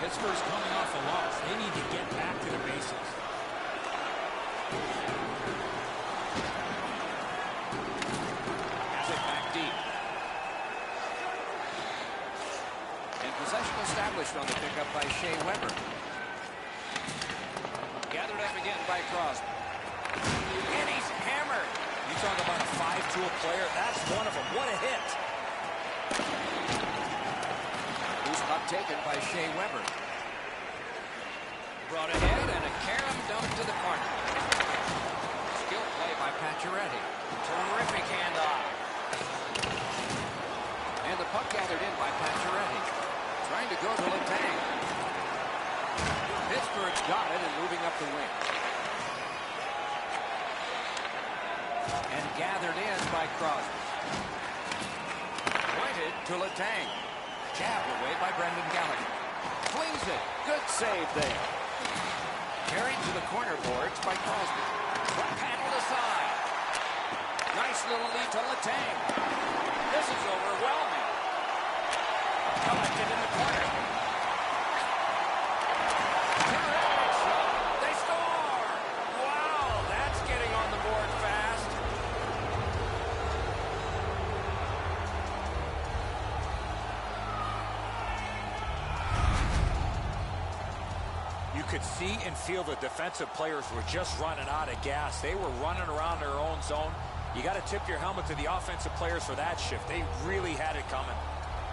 Pittsburgh's coming off a loss. They need to get back to the basics. Has it back deep. And possession established on the pickup by Shea Weber. Gathered up again by Crosby. And he's hammered. You talk about a 5-tool player. That's one of them. What a hit. Loose puck taken by Shea Weber. Brought ahead and a carom dump to the corner. Skill play by Pacioretty. Terrific handoff. And the puck gathered in by Pacioretty. Trying to go to Letang. Pittsburgh's got it and moving up the wing. And gathered in by Crosby. Pointed to Letang. Jabbed away by Brendan Gallagher. Flings it. Good save there. Carried to the corner boards by Crosby. Paddled aside. Nice little lead to Letang. This is overwhelming. Collected in the corner. They score! Wow, that's getting on the board fast. You could see and feel the defensive players were just running out of gas. They were running around their own zone. You got to tip your helmet to the offensive players for that shift. They really had it coming.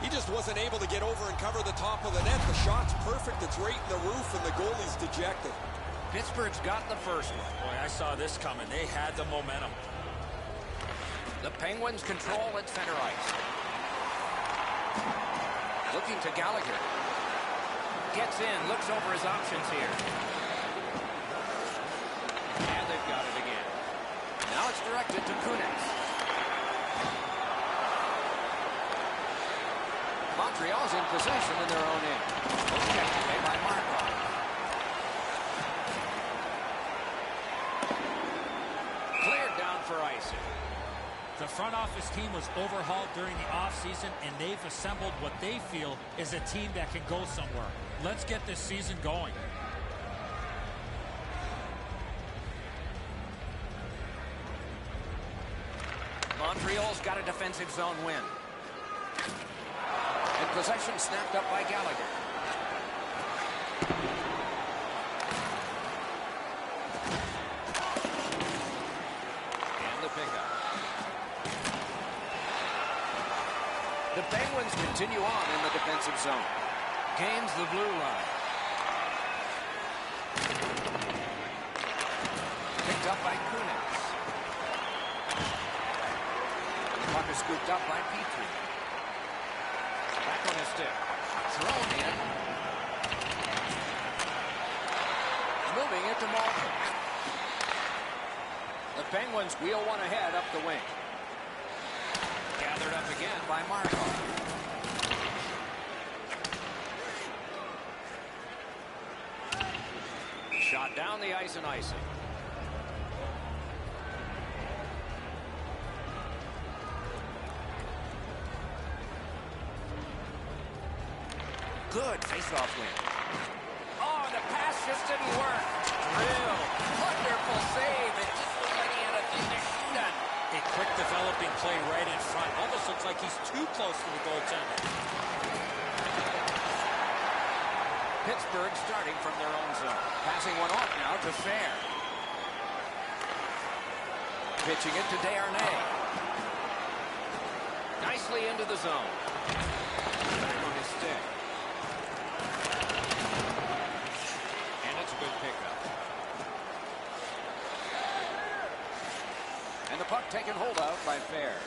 He just wasn't able to get over and cover the top of the net. The shot's perfect. It's right in the roof, and the goalie's dejected. Pittsburgh's got the first one. Boy, I saw this coming. They had the momentum. The Penguins control at center ice. Looking to Gallagher. Gets in, looks over his options here. And they've got it again. Now it's directed to Kunitz. Montreal's in possession in their own end. Checked away by Markov. Cleared down for icing. The front office team was overhauled during the offseason, and they've assembled what they feel is a team that can go somewhere. Let's get this season going. Montreal's got a defensive zone win. And possession snapped up by Gallagher. And the pickup. The Penguins continue on in the defensive zone. Gains the blue line. Picked up by Kunitz. Puck is scooped up by Petrie. Back on his stick. Thrown in. Moving it to Malkin. The Penguins wheel one ahead up the wing. Gathered up again by Markov. Shot down the ice and icing. Good face-off win. Oh, the pass just didn't work. Real wonderful save. It just looked like he had a thing to shoot at. A quick developing play right in front. Almost looks like he's too close to the goaltender. Pittsburgh starting from their own zone. Passing one off now to Fair. Pitching it to Desharnais. Nicely into the zone. Back on his stick. And it's a good pickup. And the puck taken hold of by Fair.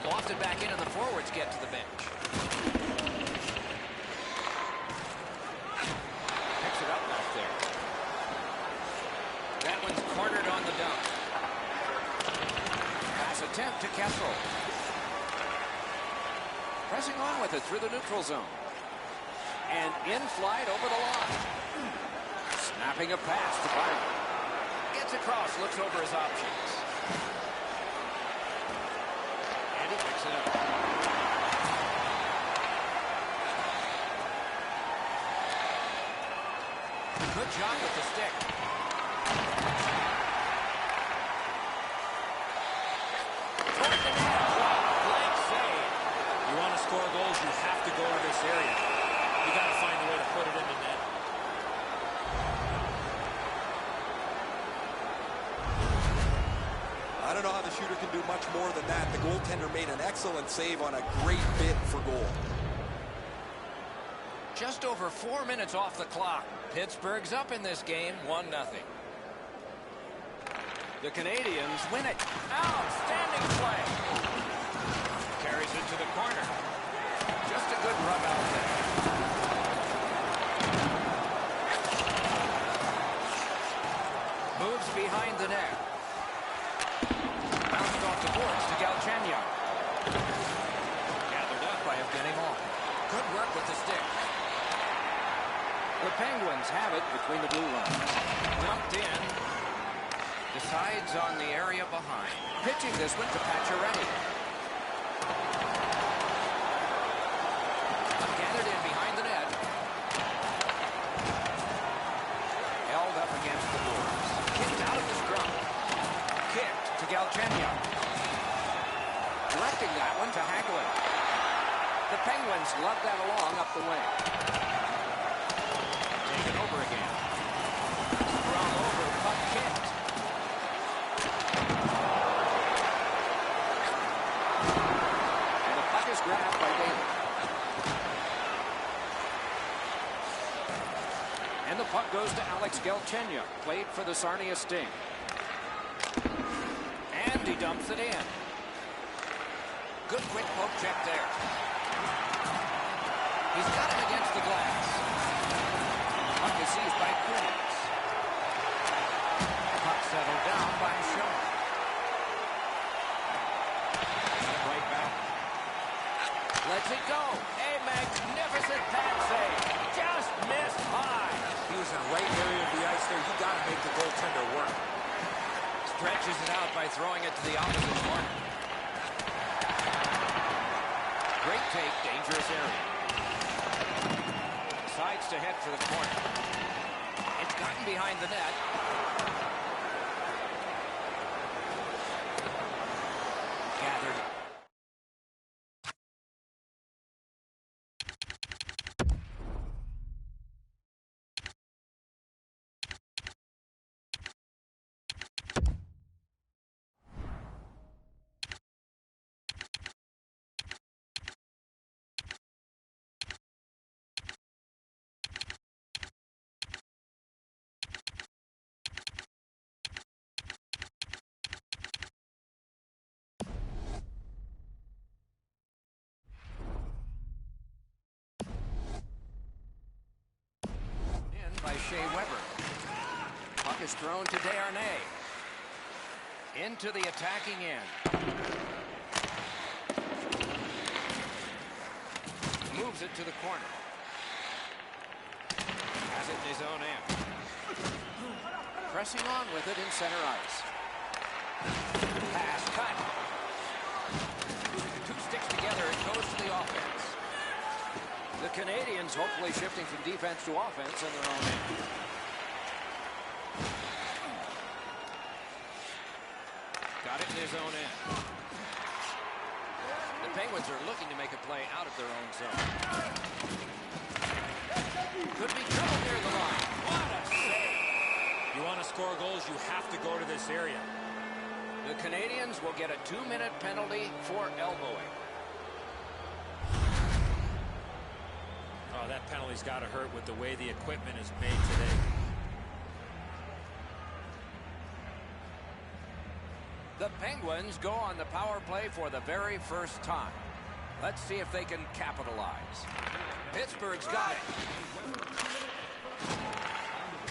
Lofted back in and the forwards get to the bench. Picks it up back there. That one's cornered on the dump. Pass attempt to Kessel. Pressing on with it through the neutral zone. And in flight over the line. Snapping a pass to Byron. Gets across, looks over his options. And he picks it up. Good job with the stick. Toward the net. Blank save. You want to score goals, you have to go to this area. You got to find a way to put it in the net. I don't know how the shooter can do much more than that. The goaltender made an excellent save on a great bid for goal. Just over 4 minutes off the clock. Pittsburgh's up in this game, 1-0. The Canadians win it. Outstanding play. Carries it to the corner. Just a good rub out there. Moves behind the net. Bounced off the boards to Galchenyuk. Gathered up by Evgeny Malkin. Good work with the stick. The Penguins have it between the blue lines. Dumped in. Decides on the area behind. Pitching this one to Pacioretty. Gathered in behind the net. Held up against the boards. Kicked out of the scrum. Kicked to Galchenyuk. Directing that one to Hagelin. The Penguins love that along up the wing. Taken over again. Scrum over, puck kicked. And the puck is grabbed by Daly. And the puck goes to Alex Galchenyuk. Played for the Sarnia Sting. And he dumps it in. Good quick poke check there. He's got him against the glass. Puck is seized by Quinns. Puck settled down by Shaw. Right back. Lets it go. A magnificent pad save. Just missed high. He was in the right area of the ice there. You got to make the goaltender work. Stretches it out by throwing it to the opposite corner. Great take, dangerous area. Decides to head for the corner. It's gotten behind the net. Gathered. By Shea Weber. Puck is thrown to Desharnais. Into the attacking end. Moves it to the corner. Has it in his own end. Pressing on with it in center ice. Pass cut. Two sticks together, it goes to the offense. The Canadians hopefully shifting from defense to offense in their own end. Got it in his own end. The Penguins are looking to make a play out of their own zone. Could be trouble near the line. What a save! You want to score goals, you have to go to this area. The Canadians will get a 2-minute penalty for elbowing. Oh, that penalty's got to hurt with the way the equipment is made today. The Penguins go on the power play for the very first time. Let's see if they can capitalize. Pittsburgh's got it.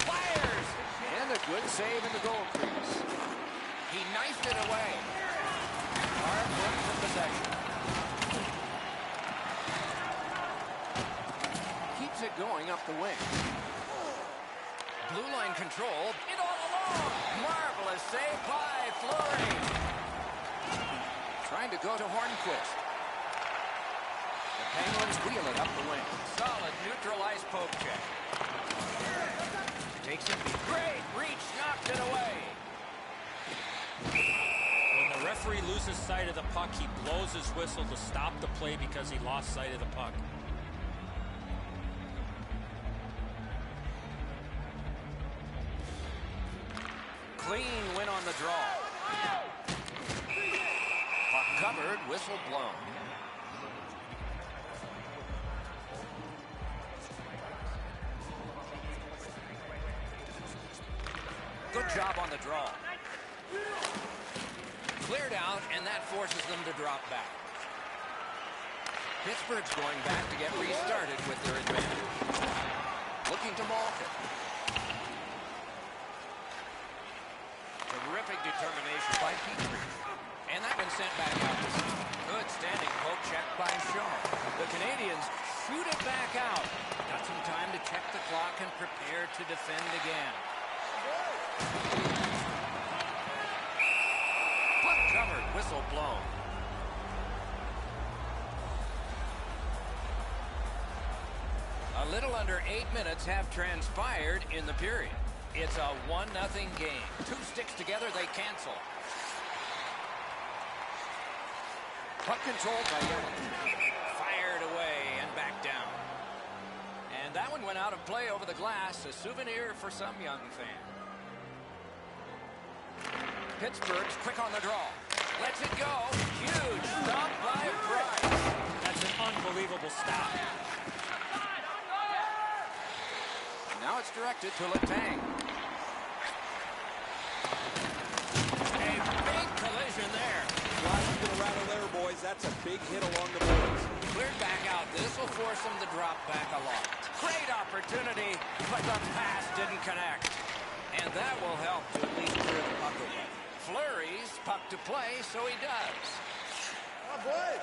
Fires! And a good save in the goal crease. He knifed it away. Hard work for possession. Keeps it going up the wing. Blue line control. It all along. Marvelous save by Fleury. Trying to go to Hornquist. The Penguins wheel it up the wing. Solid neutral ice poke check. loses sight of the puck, he blows his whistle to stop the play because he lost sight of the puck. Clean win on the draw. Puck covered, whistle blown. Good job on the draw. Cleared out, and that forces them to drop back. Pittsburgh's going back to get restarted with their advantage. Looking to Malkin. Terrific determination by Petrie. And that one sent back out. Good standing poke check by Shaw. The Canadians shoot it back out. Got some time to check the clock and prepare to defend again. Puck covered, whistle blown. A little under 8 minutes have transpired in the period. It's a 1-0 game. Two sticks together, they cancel. Puck controlled by Yellow. Fired away and back down. And that one went out of play over the glass, a souvenir for some young fan. Pittsburgh's quick on the draw. Lets it go. Huge stop by Price. That's an unbelievable stop. Now it's directed to Letang. A big collision there. Flash to the rattle there, boys. That's a big hit along the boards. Cleared back out. This will force him to drop back a lot. Great opportunity, but the pass didn't connect. And that will help to at least clear the puck away. Fleury's puck to play, so he does. Oh, boy.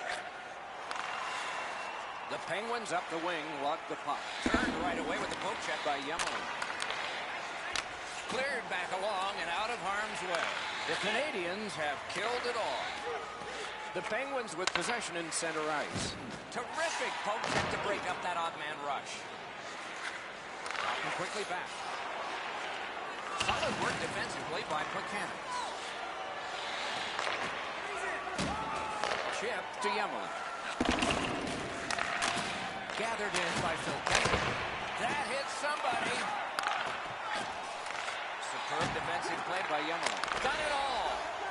The Penguins up the wing, lug the puck. Turned right away with the poke check by Yemlin. Cleared back along and out of harm's way. The Canadians have killed it all. The Penguins with possession in center ice. Terrific poke check to break up that odd man rush. And quickly back. Solid work defensively by Buchanan. Chip to Yemlin. Gathered in by Phil Kessel. That hits somebody. Superb defensive play by Yemlin. Done it all.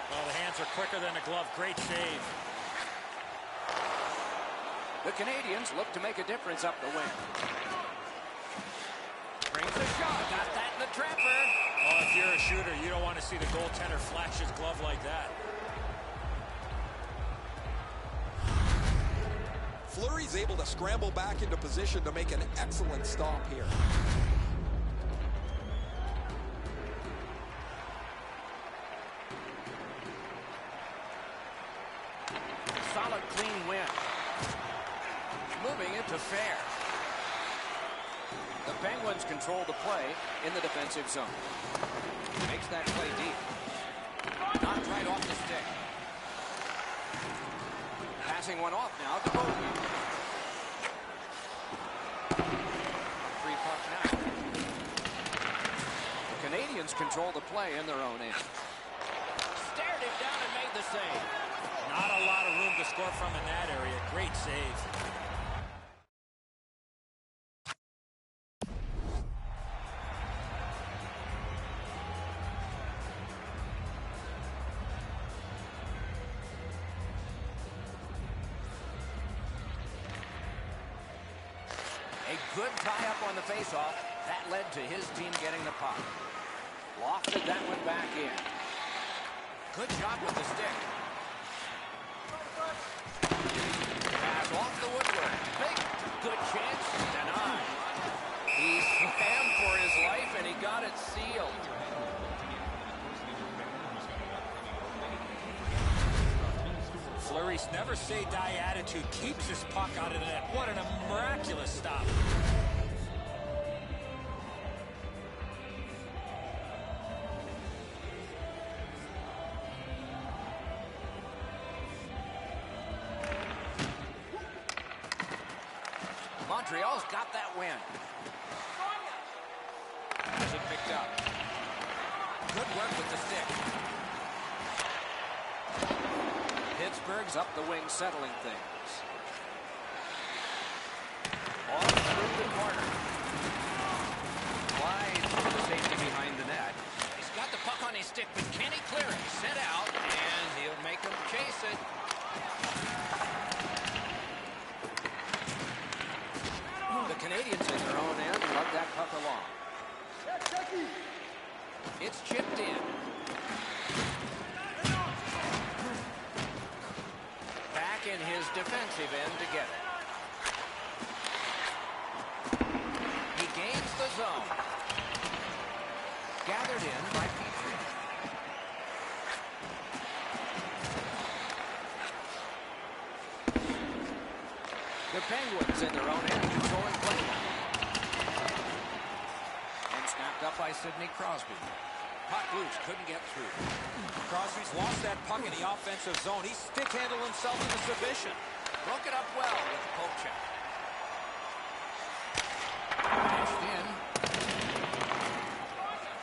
Well, the hands are quicker than a glove. Great save. The Canadians look to make a difference up the wing. Brings a shot. Got that in the trapper. Oh, if you're a shooter, you don't want to see the goaltender flash his glove like that. Fleury's able to scramble back into position to make an excellent stop here. Solid, clean win. Moving into fair. The Penguins control the play in the defensive zone. Makes that play deep. Knocked right off the stick. Passing one off now to Bogey. Free puck now. The Canadians control the play in their own end. Stared him down and made the save. Not a lot of room to score from in that area. Great save. A good tie-up on the face-off. That led to his team getting the puck. Lofted that one back in. Good job with the stick. Pass off the woodwork. Big, good chance. Denied. He swam for his life, and he got it sealed. Fleury's never say die attitude keeps his puck out of the net. What a miraculous stop. Montreal's got that win. Has it picked up. Good work with the stick. Pittsburgh's up the wing, settling things. All through the corner. Wide through the safety behind the net. He's got the puck on his stick, but can he clear it? Sent out, and he'll make him chase it. The Canadians in their own end lug that puck along. It's chipped in. Back in his defensive end to get it. He gains the zone. Gathered in by Petrie. The Penguins in their own end controlling play. And snapped up by Sidney Crosby. Puck loose, couldn't get through. Crosby's lost that puck in the offensive zone. He stick-handled himself into submission. Broke it up well with the poke check. Mashed in.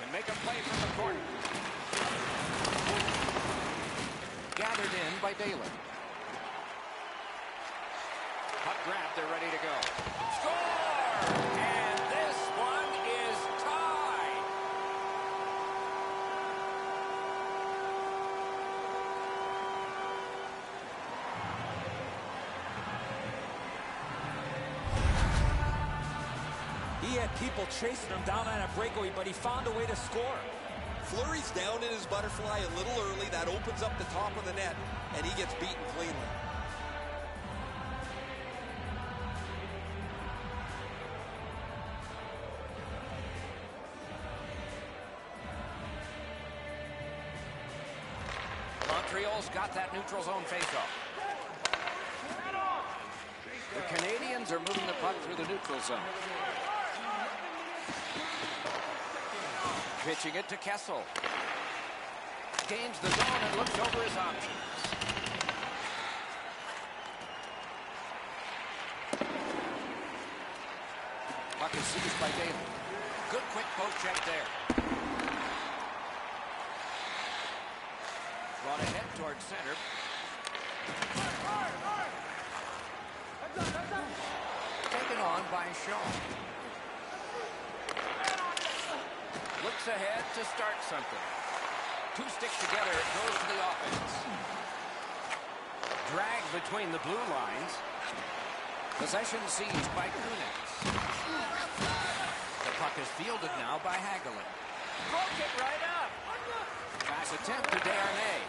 Can make a play from the corner. Gathered in by Daly. Puck grabbed, they're ready to go. Score! And this one is tied. He had people chasing him down on a breakaway, but he found a way to score. Fleury's down in his butterfly a little early. That opens up the top of the net, and he gets beaten cleanly. Montreal's got that neutral zone faceoff. The Canadians are moving the puck through the neutral zone. Pitching it to Kessel. Gains the zone and looks over his options. Puck is seized by Daly. Good quick poke check there. Brought ahead towards center. Taken on by Shaw. Looks ahead to start something. Two sticks together, it goes to the offense. Drag between the blue lines. Possession seized by Kunitz. The puck is fielded now by Hagelin. Broke it right up. Pass attempt to Darnay.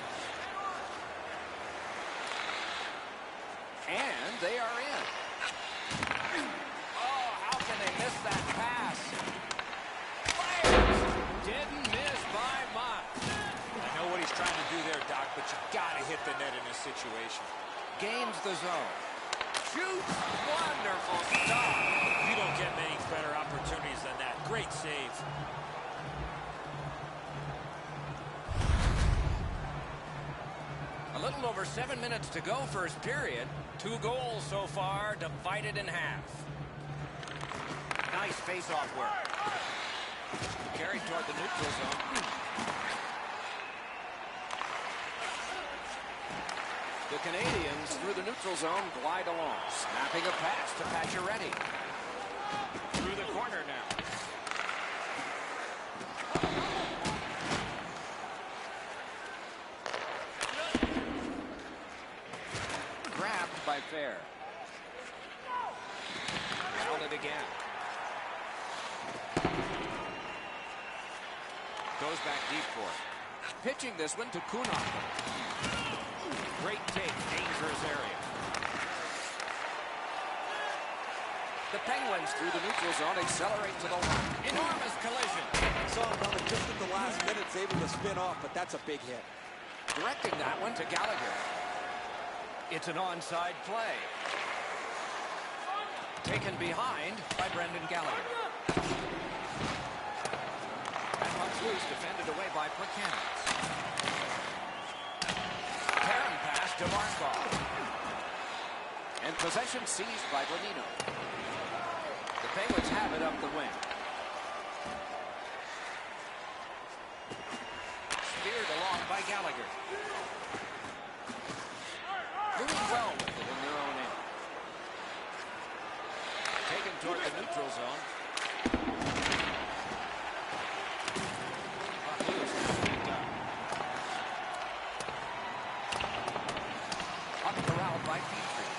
And they are in. Oh, how can they miss that pass? Didn't miss by much. I know what he's trying to do there, Doc, but you got to hit the net in this situation. Gains the zone. Shoots. Wonderful stop. You don't get many better opportunities than that. Great save. A little over 7 minutes to go first period. 2 goals so far, divided in half. Nice face-off work. Carried toward the neutral zone. The Canadians through the neutral zone glide along. Snapping a pass to Pacioretty. Through the corner now. Grabbed by Fair. Held it again. Goes back deep for it. Pitching this one to Kunitz. Great take, dangerous area. The Penguins through the neutral zone accelerate to the line. Enormous collision. Saw him coming just at the last minutes, able to spin off, but that's a big hit. Directing that one to Gallagher. It's an onside play. Taken behind by Brendan Gallagher. And puck's loose, defended away by Plekanec. Karen pass to Markov. And possession seized by Bonino. The Penguins have it up the wing. Speared along by Gallagher. well with it in their own end. Taken toward the neutral zone. Puck corralled by Petrie.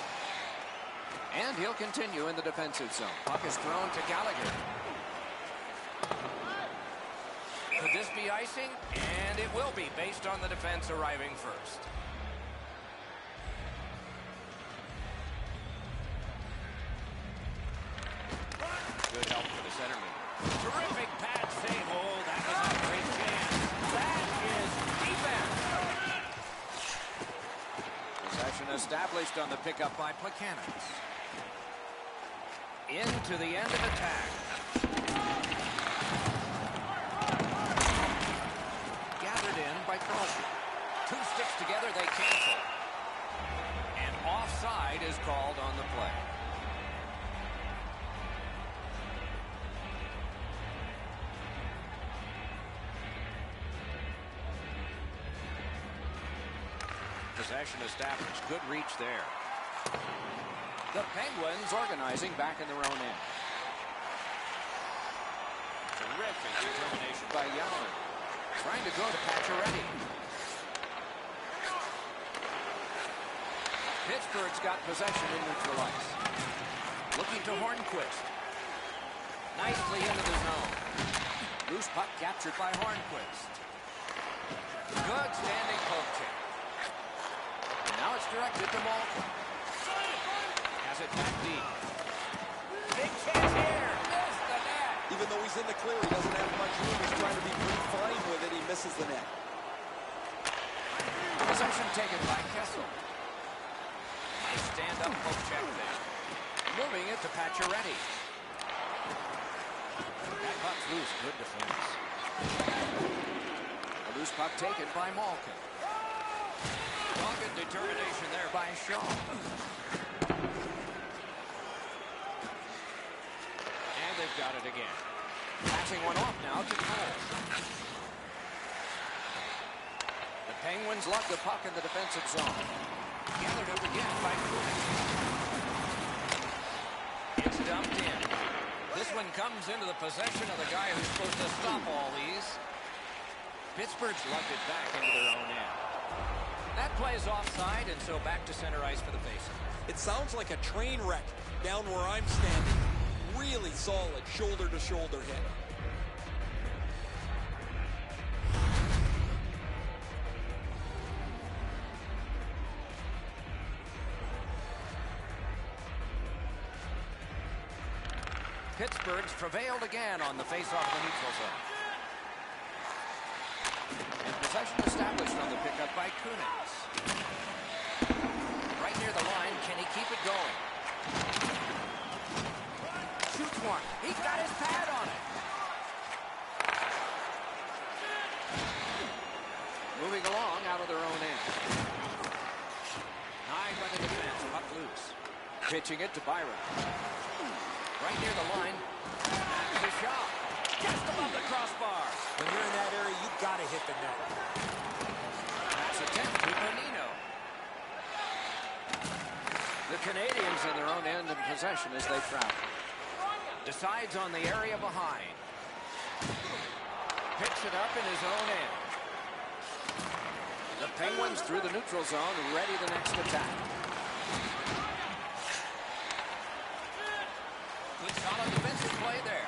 And he'll continue in the defensive zone. Puck is thrown to Gallagher. Could this be icing? And it will be, based on the defense arriving first. Good help for the centerman. Terrific pad save. Oh, that was a great chance. That is defense. Possession established on the pickup by Plekanec. Into the end of attack. Gathered in by Crosby. Two sticks together, they cancel. And offside is called on the play. Possession established. Good reach there. The Penguins organizing back in their own end. Terrific determination by Yellen. Trying to go to Pacioretty. Pittsburgh's got possession in neutral ice. Looking to Hornquist. Nicely into the zone. Loose puck captured by Hornquist. Good standing poke check. Now it's directed to Malkin. Has it back deep. Big chance here. Missed the net. Even though he's in the clear, he doesn't have much room. He's trying to be pretty fine with it. He misses the net. Possession taken by Kessel. Nice stand-up poke check there. Moving it to Pacioretty. That puck's loose. Good defense. A loose puck taken by Malkin. Dogged determination there by Shaw. And they've got it again. Passing one off now to Cole. The Penguins lug the puck in the defensive zone. Gathered up again by Kulik. It's dumped in. This one comes into the possession of the guy who's supposed to stop all these. Pittsburgh's lugged it back into their own end. That play is offside, and so back to center ice for the faceoff. It sounds like a train wreck down where I'm standing. Really solid shoulder-to-shoulder hit. Pittsburgh's prevailed again on the faceoff of the neutral zone. And possession established on the pickup by Kunitz. Right near the line, can he keep it going? Shoots one. He's got his pad on it. Moving along out of their own end. High by the defense, puck loose. Pitching it to Byron. Right near the line. That's a shot. Just above the crossbar. When you're in that area, you've got to hit the net. That's a 10 to Bonino. The Canadians in their own end in possession as they travel. Decides on the area behind. Picks it up in his own end. The Penguins through the neutral zone, ready the next attack. Good solid defensive play there.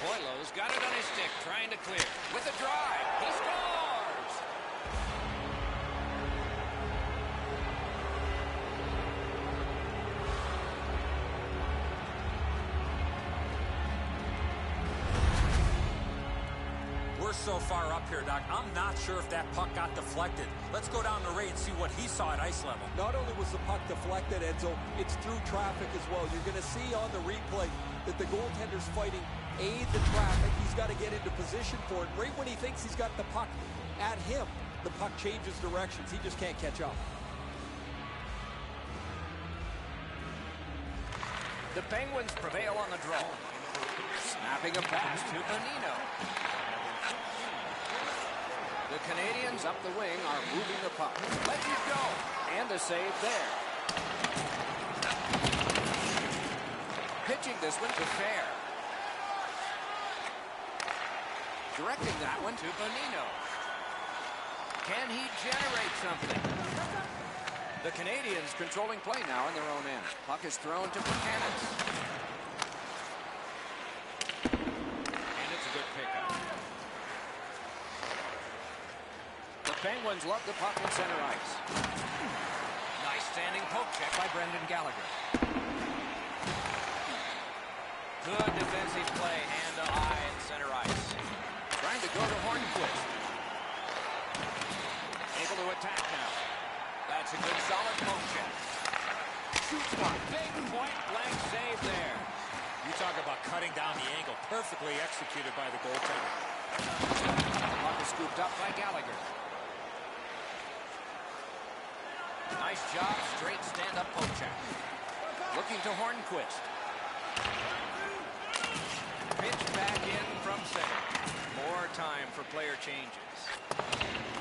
Boileau's got it on his stick, trying to clear. With a drive, he scores! We're so far up here, Doc. I'm not sure if that puck got deflected. Let's go down to Ray and see what he saw at ice level. Not only was the puck deflected, Enzo, it's through traffic as well. You're going to see on the replay that the goaltender's fighting the traffic. He's got to get into position for it. Right when he thinks he's got the puck at him, the puck changes directions. He just can't catch up. The Penguins prevail on the draw. Snapping a pass to Bonino. The Canadians up the wing are moving the puck. Let it go. And a save there. Pitching this one to Fair. Directing that one to Bonino. Can he generate something? The Canadians controlling play now in their own end. Puck is thrown to Buchanan. And it's a good pickup. The Penguins love the puck in center ice. Nice standing poke check by Brendan Gallagher. Good defensive play, hand to eye in center ice. Trying to go to Hornquist. Able to attack now. That's a good solid poke check. Shoots one. Big point blank save there. You talk about cutting down the angle. Perfectly executed by the goaltender. The puck is scooped up by Gallagher. Nice job. Straight stand-up poke check. Looking to Hornquist. Pitch back in from center. More time for player changes.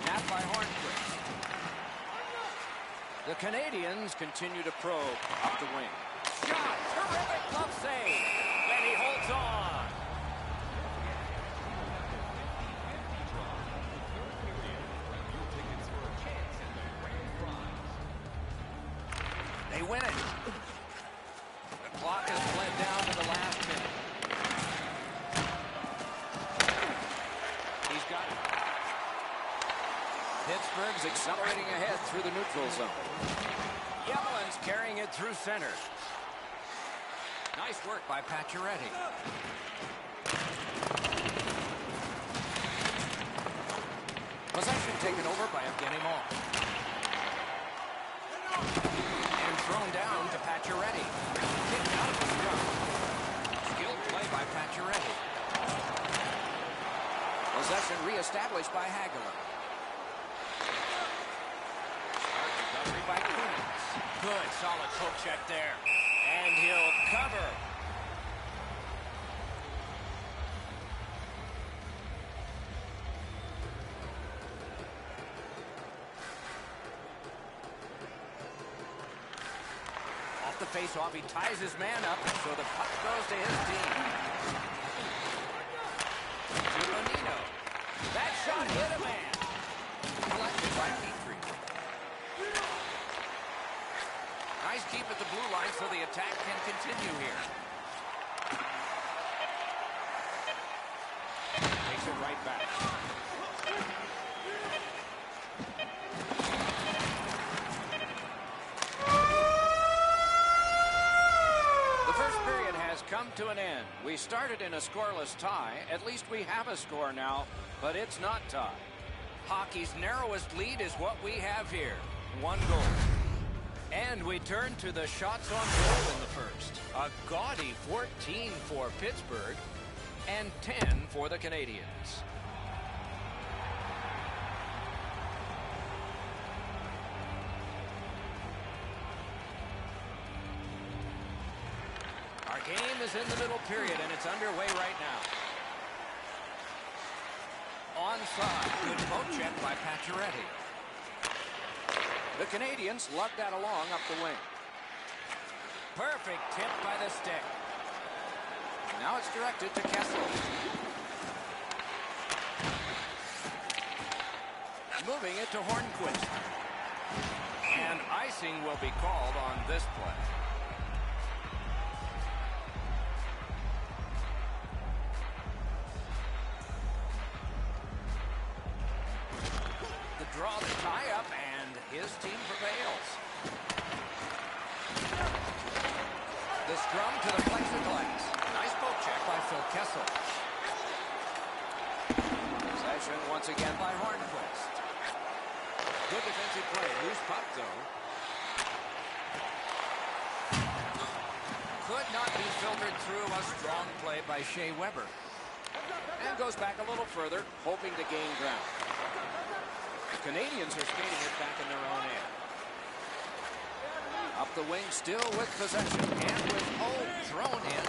Nap by Hornquist. The Canadians continue to probe up the wing. Shot! Terrific glove save! And he holds on. They win it. The clock has bled down to the last minute. He's got it. Pittsburgh's accelerating ahead through the neutral zone. Yellen's carrying it through center. Nice work by Pacioretty. Possession taken over by Evgeny Malkin. And thrown down to Pacioretty. Kicked out of the scrum. Skilled play by Pacioretty. Possession reestablished by Hagelin. Recovery by Kunitz. Good, solid poke check there. And he'll cover. Off the face-off, he ties his man up, so the puck goes to his team. To Bonino. That shot hit a man. Collected by Petrie. Nice keep at the blue line so the attack can continue here. Takes it right back. The first period has come to an end. We started in a scoreless tie. At least we have a score now, but it's not tied. Hockey's narrowest lead is what we have here. 1 goal. And we turn to the shots on goal in the first. A gaudy 14 for Pittsburgh and 10 for the Canadians. Our game is in the middle period, and it's underway right now. Onside. Good poke check by Pacioretty. The Canadians lug that along up the wing. Perfect tip by the stick. Now it's directed to Kessel. Moving it to Hornquist. And icing will be called on this play. The draw, the tie-up, and his team prevails. The scrum to the plexiglass. Nice poke check by Phil Kessel. Possession once again by Hornquist. Good defensive play. Loose puck, though. Could not be filtered through. A strong play by Shea Weber. And goes back a little further, hoping to gain ground. The Canadians are skating it back in their own end. Up the wing, still with possession. And with thrown in.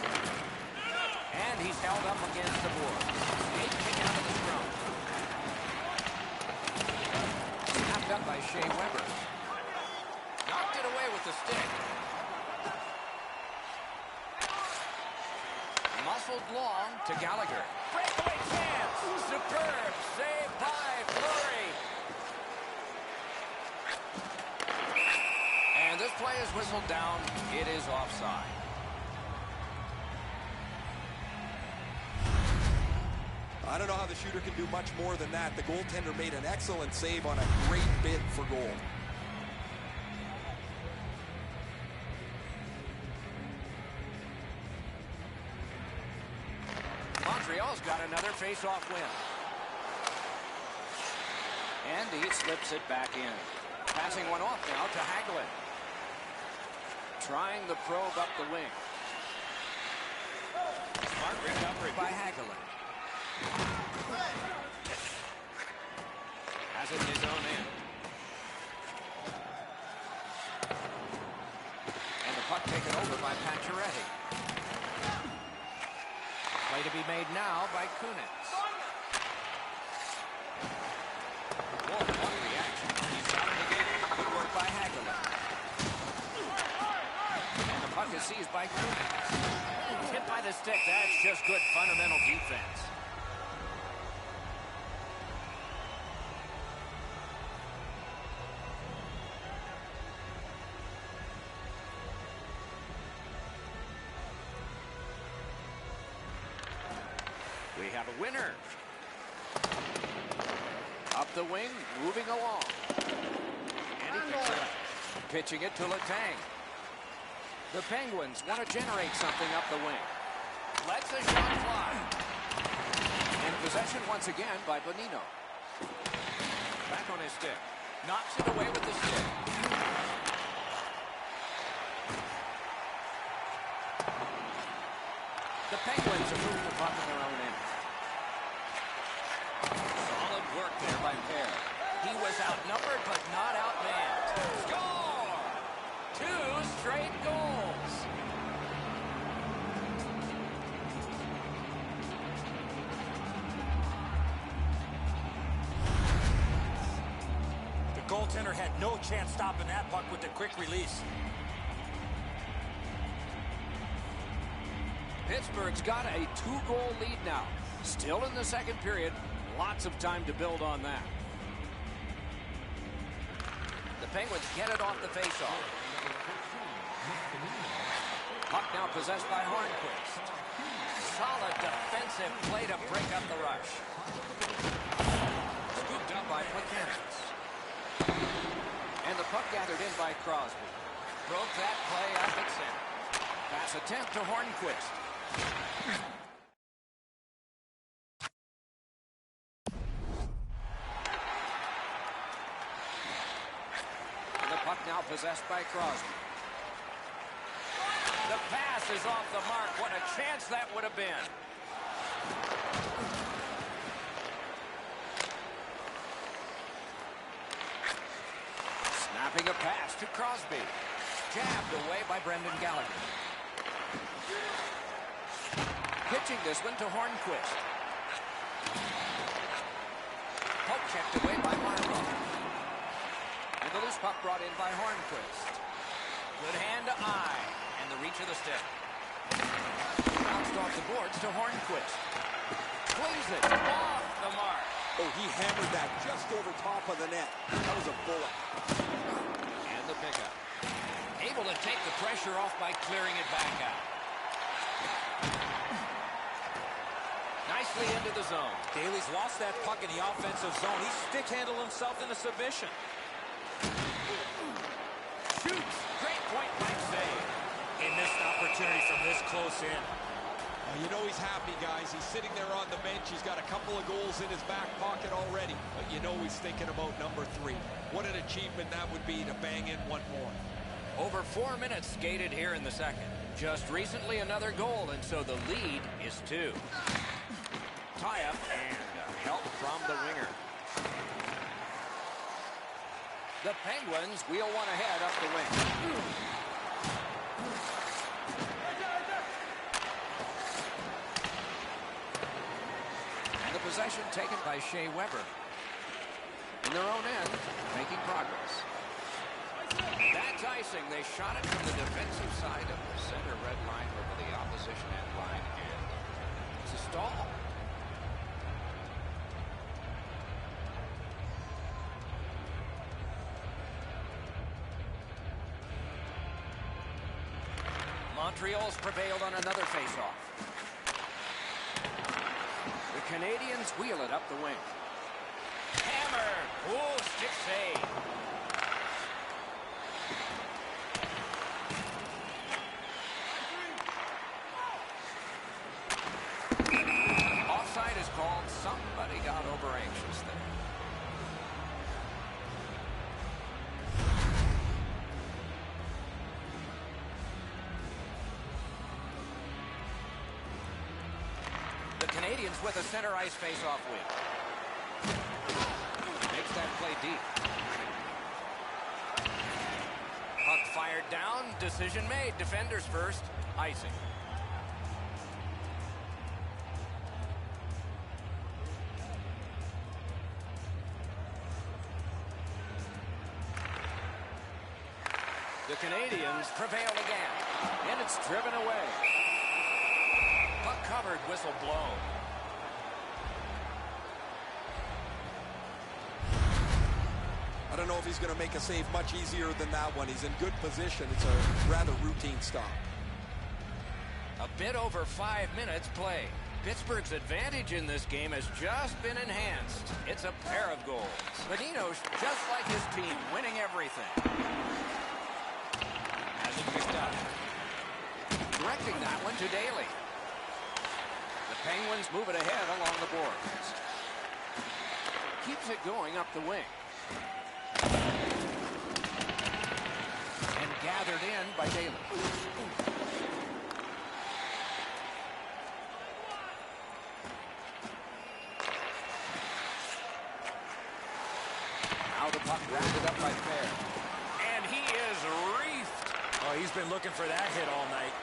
And he's held up against the board. Skating out of the scrum. Snapped up by Shea Weber. Knocked it away with the stick. whistled long to Gallagher. Breakaway chance. Superb save by Fleury. And this play is whistled down. It is offside. I don't know how the shooter can do much more than that. The goaltender made an excellent save on a great bid for goal. Montreal's got another face-off win. And he slips it back in. Passing one off now to Hagelin. Trying the probe up the wing. Smart recovery by Hagelin. Has it in his own end. And the puck taken over by Pacioretty. Play to be made now by Kunitz. Whoa, what reaction. He's out of the game. Good work by Hagelin. And the puck is seized by Kunitz. Hit by the stick. That's just good fundamental defense. We have a winner. Up the wing, moving along. And he picks it up. Pitching it to Letang. The Penguins want to generate something up the wing. Lets a shot fly. In possession once again by Bonino. Back on his stick. Knocks it away with the stick. The Penguins have moved the puck in their own end. Solid work there by Pear. He was outnumbered but not outmanned. Score! 2 straight goals. The goaltender had no chance stopping that puck with the quick release. Pittsburgh's got a 2-goal lead now. Still in the second period. Lots of time to build on that. The Penguins get it off the faceoff. Puck now possessed by Hornquist. Solid defensive play to break up the rush. Scooped up by Plekanec. And the puck gathered in by Crosby. Broke that play up at center. Pass attempt to Hornquist. And the puck now possessed by Crosby. The pass is off the mark. What a chance that would have been. Snapping a pass to Crosby. Jabbed away by Brendan Gallagher. Pitching this one to Hornquist. Poke checked away by Marlowe. And the loose puck brought in by Hornquist. Good hand to eye. And the reach of the stick. Bounced off the boards to Hornquist. Flings it off the mark. Oh, he hammered that just over top of the net. That was a bullet. And the pickup. Able to take the pressure off by clearing it back out. Nicely into the zone. Daly's lost that puck in the offensive zone. He stick-handled himself into submission. Shoots. Great point blank save. He missed an opportunity from this close in. You know he's happy, guys. He's sitting there on the bench. He's got a couple of goals in his back pocket already. But you know he's thinking about number 3. What an achievement that would be to bang in one more. Over 4 minutes skated here in the second. Just recently another goal, and so the lead is 2. Tie-up and help from the winger. The Penguins wheel one ahead up the wing. And the possession taken by Shea Weber. In their own end, making progress. That's icing. They shot it from the defensive side of the center red line over the opposition end line. And stall. Montreal's prevailed on another faceoff. The Canadians wheel it up the wing. Hammer! Oh, stick save. Offside is called. Somebody got over anxious there. The Canadians with a center ice face-off win. Makes that play deep. Puck fired down. Decision made. Defenders first. Icing. The Canadians prevail again. And it's driven away. Puck covered, whistle blown. I don't know if he's going to make a save much easier than that one. He's in good position. It's a rather routine stop. A bit over 5 minutes played. Pittsburgh's advantage in this game has just been enhanced. It's a pair of goals. Bonino's just like his team, winning everything. Has it picked up. Directing that one to Daly. The Penguins move it ahead along the boards. Keeps it going up the wing. And gathered in by Daly. Now the puck rounded up by Fair. And he is reefed. Oh, he's been looking for that hit all night.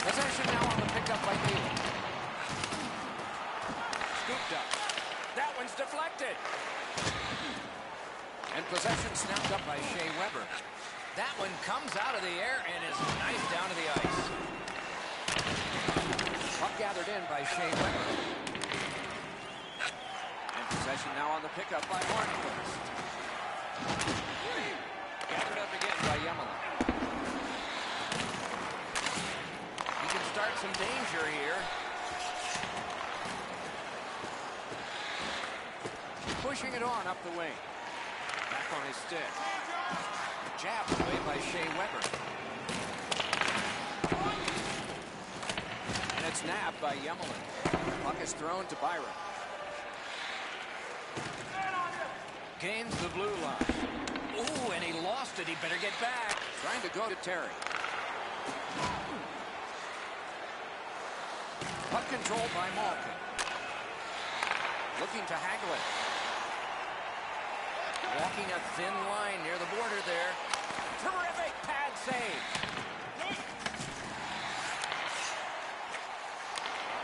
Possession now on the pickup by Daly. Scooped up. That one's deflected. And possession snapped up by Shea Weber. That one comes out of the air and is knifed down to the ice. Puck gathered in by Shea Weber. And possession now on the pickup by Hornquist. Gathered up again by Yemela. He can start some danger here. Pushing it on up the wing. Back on his stick. Jabbed away by Shea Weber. And it's nabbed by Yemela. Puck is thrown to Byron. Gains the blue line. Ooh, and he lost it. He better get back. Trying to go to Terry. Puck controlled by Malkin. Looking to haggle it. Walking a thin line near the border there. Terrific pad save.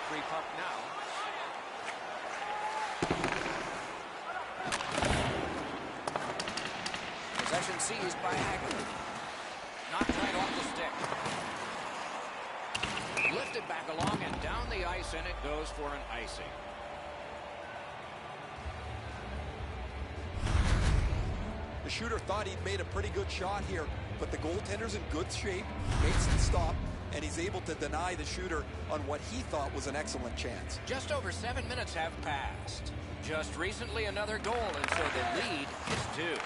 Free puck now. Possession seized by Hagler. Knocked right off the stick. Lifted back along and down the ice, and it goes for an icing. The shooter thought he'd made a pretty good shot here, but the goaltender's in good shape, makes the stop, and he's able to deny the shooter on what he thought was an excellent chance. Just over 7 minutes have passed. Just recently another goal, and so the lead is 2.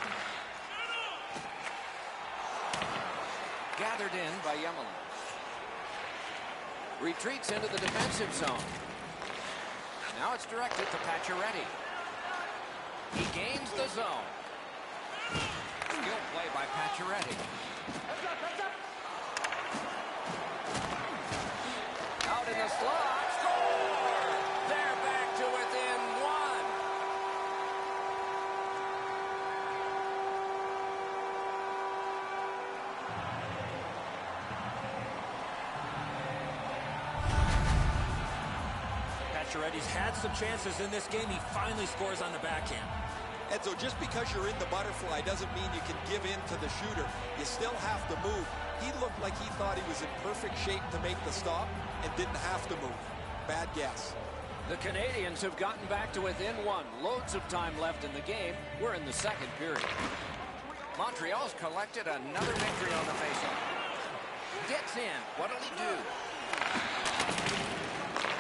Gathered in by Yemela. Retreats into the defensive zone. Now it's directed to Pacioretty. He gains the zone. Skill play by Pacioretty. Out in the slot. Score! They're back to within 1. Pacioretty's had some chances in this game. He finally scores on the backhand. Edzo, just because you're in the butterfly doesn't mean you can give in to the shooter. You still have to move. He looked like he thought he was in perfect shape to make the stop and didn't have to move. Bad guess. The Canadians have gotten back to within one. Loads of time left in the game. We're in the second period. Montreal's collected another victory on the faceoff. Gets in. What'll he do?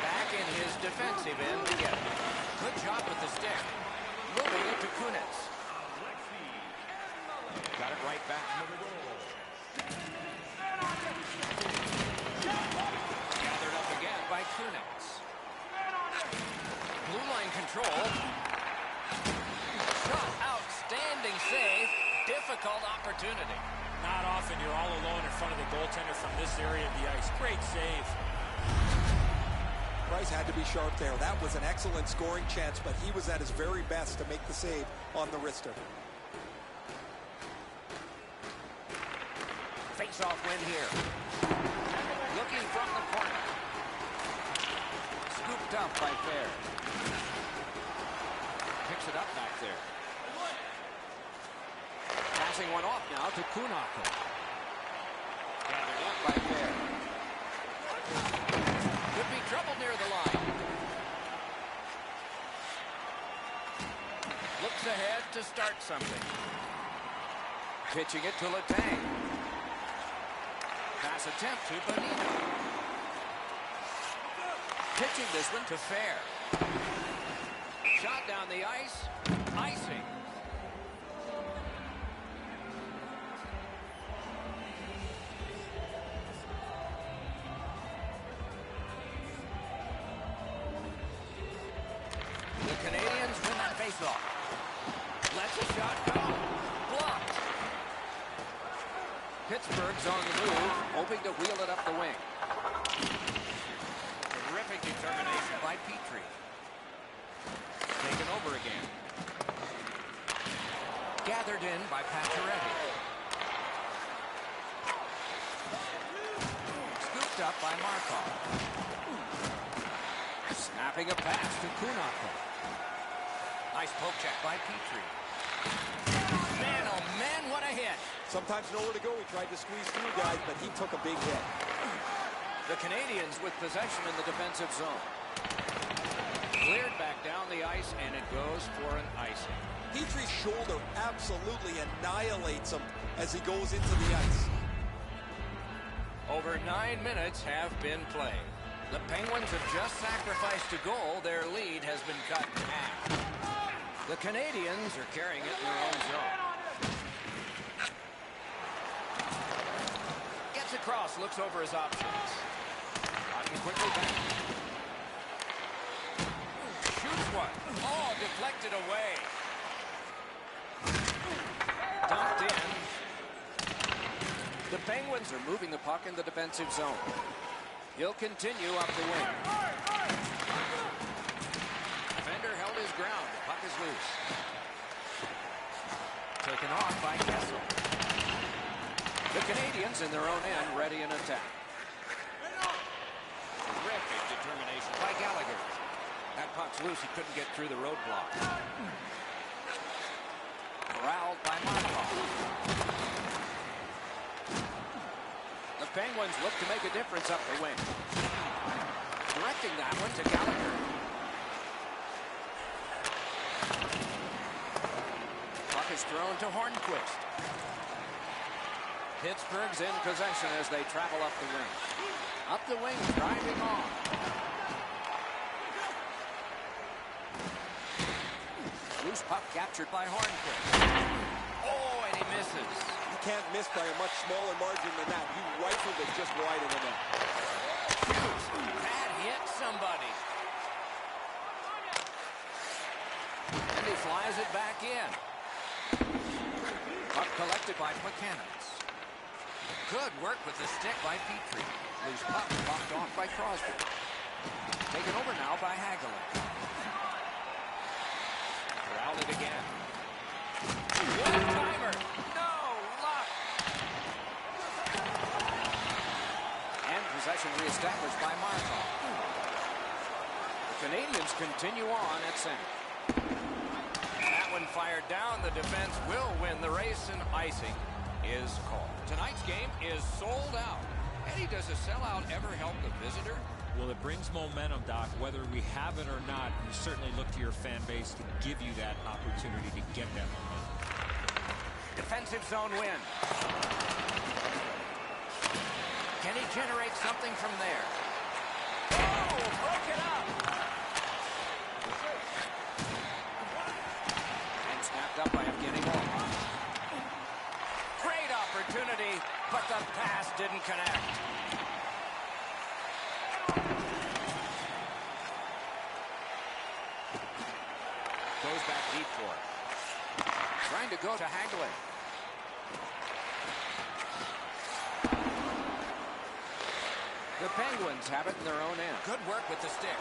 Back in his defensive end to get it. Good job with the stick. Moving it to Kunitz. Got it right back. Gathered up again by Kunitz. Blue line control. Shot. Outstanding save. Difficult opportunity. Not often you're all alone in front of the goaltender from this area of the ice. Great save. Price had to be sharp there. That was an excellent scoring chance, but he was at his very best to make the save on the wrister. Face-off win here. Looking from the corner. Scooped up by Fair. Picks it up back there. Passing one off now to Kunako. Gathered up by Fair. Could be trouble near the line. Looks ahead to start something. Pitching it to Letang. Pass attempt to Bonino. Pitching this one to Fair. Shot down the ice. Icing. The Canadians win that faceoff. Lets a shot go. Blocked. Pittsburgh's on the move, hoping to wheel it up the wing. Terrific determination by Petrie. Taken over again. Gathered in by Pacioretty. Scooped up by Markov. Snapping a pass to Kunako. Nice poke check by Petrie. Man, oh man, what a hit. Sometimes nowhere to go. He tried to squeeze through guys, but he took a big hit. The Canadians with possession in the defensive zone. Cleared back down the ice, and it goes for an icing. Petrie's shoulder absolutely annihilates him as he goes into the ice. Over 9 minutes have been played. The Penguins have just sacrificed a goal. Their lead has been cut in half. The Canadians are carrying it in their own zone. Gets across, looks over his options. Hockey quickly back. Shoots one. Oh, deflected away. Dumped in. The Penguins are moving the puck in the defensive zone. He'll continue up the wing. Defender held his ground. The puck is loose. Taken off by Kessel. The Canadians in their own end ready in attack. Terrific determination by Gallagher. That puck's loose. He couldn't get through the roadblock. Corralled by Markov. The Penguins look to make a difference up the wing. Directing that one to Gallagher. Puck is thrown to Hornquist. Pittsburgh's in possession as they travel up the wing. Up the wing, driving on. Loose puck captured by Hornquist. Oh, and he misses. You can't miss by a much smaller margin than that. He rifled it just wide of the net. That hit somebody. And he flies it back in. Puck collected by McCannons. Good work with the stick by Petrie. Loose puck blocked off by Crosby. Taken over now by Hagelin. Corralled it again. One-timer. No luck. And possession reestablished by Markov. The Canadians continue on at center. That one fired down. The defense will win the race and icing. is called. Tonight's game is sold out. Eddie, does a sellout ever help the visitor? Well, it brings momentum, Doc. Whether we have it or not, you certainly look to your fan base to give you that opportunity to get that momentum. Defensive zone win. Can he generate something from there? Oh, broke it up. And snapped up by Evgeny Malkin. Great opportunity, but the pass didn't connect. Goes back deep for it. Trying to go to Hagelin. The Penguins have it in their own end. Good work with the stick.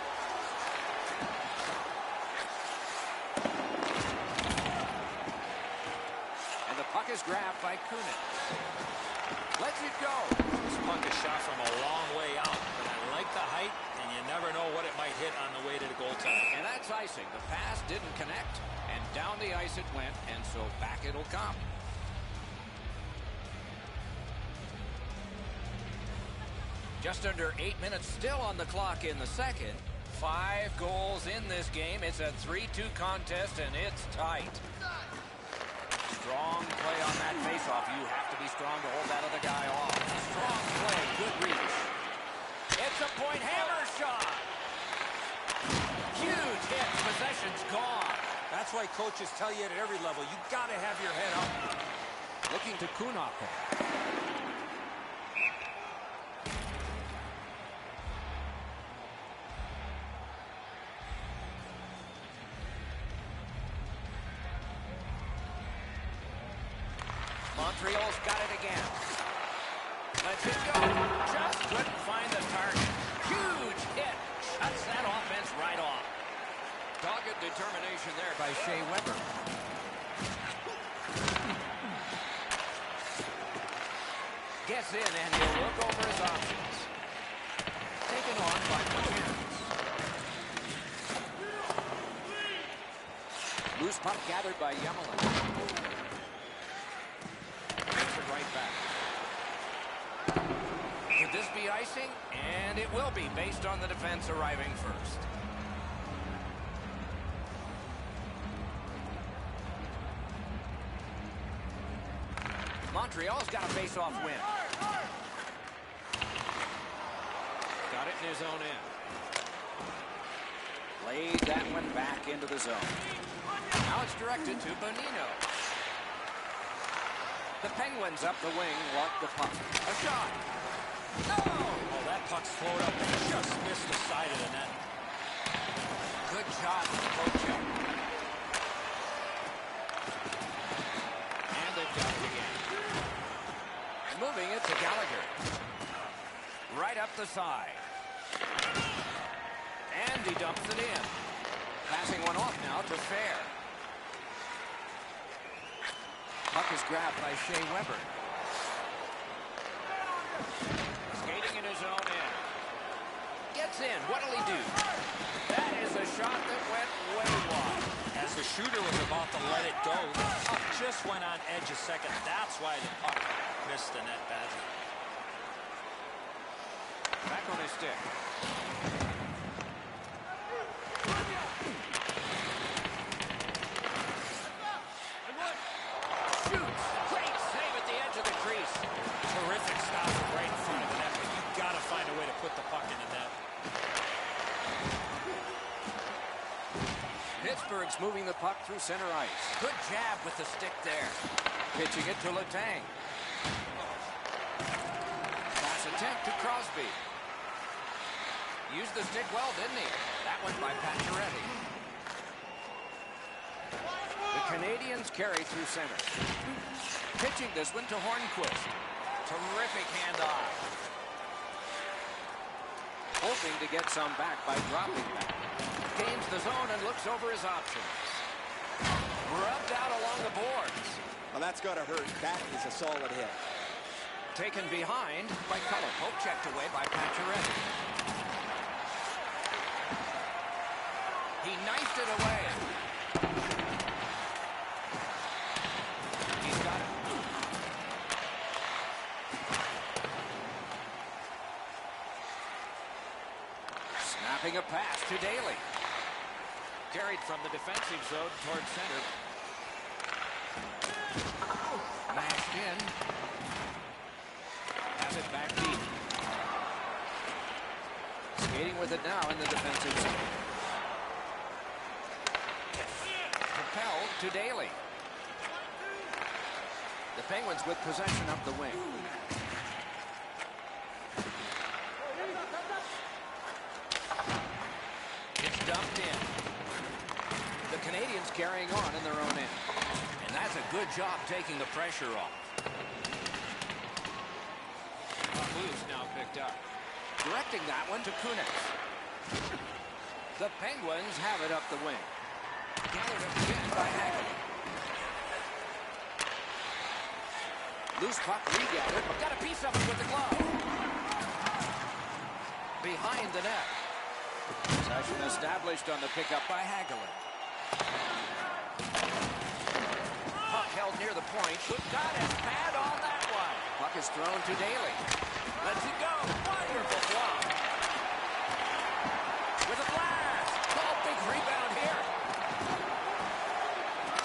And the puck is grabbed by Kunitz. Lets it go. This puck is shot from a long way out, but I like the height, and you never know what it might hit on the way to the goaltender. And that's icing. The pass didn't connect, and down the ice it went, and so back it'll come. Just under 8 minutes still on the clock in the second. 5 goals in this game. It's a 3-2 contest, and it's tight. Strong play on that faceoff. You have to be strong to hold that other guy off. Strong play. Good reach. It's a point hammer shot. Huge hit. Possession's gone. That's why coaches tell you at every level, you got to have your head up. Looking to Kunitz. Montreal's got it again. Let's it go. Just couldn't find the target. Huge hit. Shuts that offense right off. Dogged determination there by Shea Weber. Gets in and he'll look over his options. Taken on by Martinez. Loose puck gathered by Yemelin. Right back. Could this be icing? And it will be, based on the defense arriving first. Montreal's got a face-off win. Got it in his own end. Laid that one back into the zone. Now it's directed to Bonino. The Penguins up the wing, lock the puck. A shot. No! Oh, that puck's floated up and just missed the side of the net. Good job, coach. And they've got it again. Moving it to Gallagher. Right up the side. And he dumps it in. Passing one off now to Fair. Puck is grabbed by Shea Weber. Skating in his own end. Gets in. What'll he do? That is a shot that went way wide. As the shooter was about to let it go, the puck just went on edge a second. That's why the puck missed the net badly. Back on his stick. Shoots. Great save at the edge of the crease. Terrific stop right in front of the net, but you've got to find a way to put the puck in the net. Pittsburgh's moving the puck through center ice. Good jab with the stick there. Pitching it to Letang. Pass attempt to Crosby. Used the stick well, didn't he? That one by Pacioretty. The Canadians carry through center. Pitching this one to Hornquist. Terrific handoff. Hoping to get some back by dropping back. Gains the zone and looks over his options. Rubbed out along the boards. Well, that's got to hurt. That is a solid hit. Taken behind by Cullen. Hope checked away by Pacioretty. He knifed it away. He's got it. Snapping a pass to Daly. Carried from the defensive zone towards center. Mashed in. Has it back deep. Skating with it now in the defensive zone. Propelled to Daly. The Penguins with possession up the wing. It's dumped in. The Canadians carrying on in their own end. And that's a good job taking the pressure off. Loose now picked up. Directing that one to Kunitz. The Penguins have it up the wing. Gathered up again by Hagelin. Loose puck regathered, but got a piece of it with the glove. Behind the net. Possession established on the pickup by Hagelin. Puck held near the point. Got his pad on that one. Puck is thrown to Daly. Lets it go. Wonderful block. With a blast. Oh, big rebound here.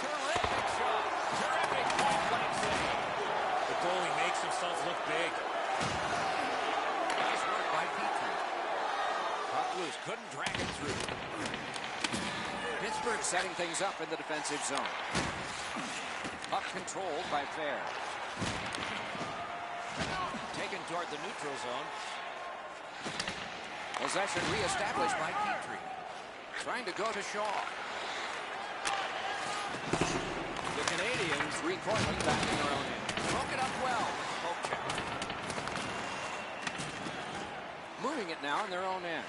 Terrific shot. Terrific point blank save. The goalie makes himself look big. Nice work by Petrie. Puck loose. Couldn't drag it through. Pittsburgh setting things up in the defensive zone. Puck controlled by Fair. Taken toward the neutral zone. Possession reestablished by Petrie. Trying to go to Shaw. The Canadians recoiling back in their own end. Broke it up well with the poke check. Moving it now in their own end.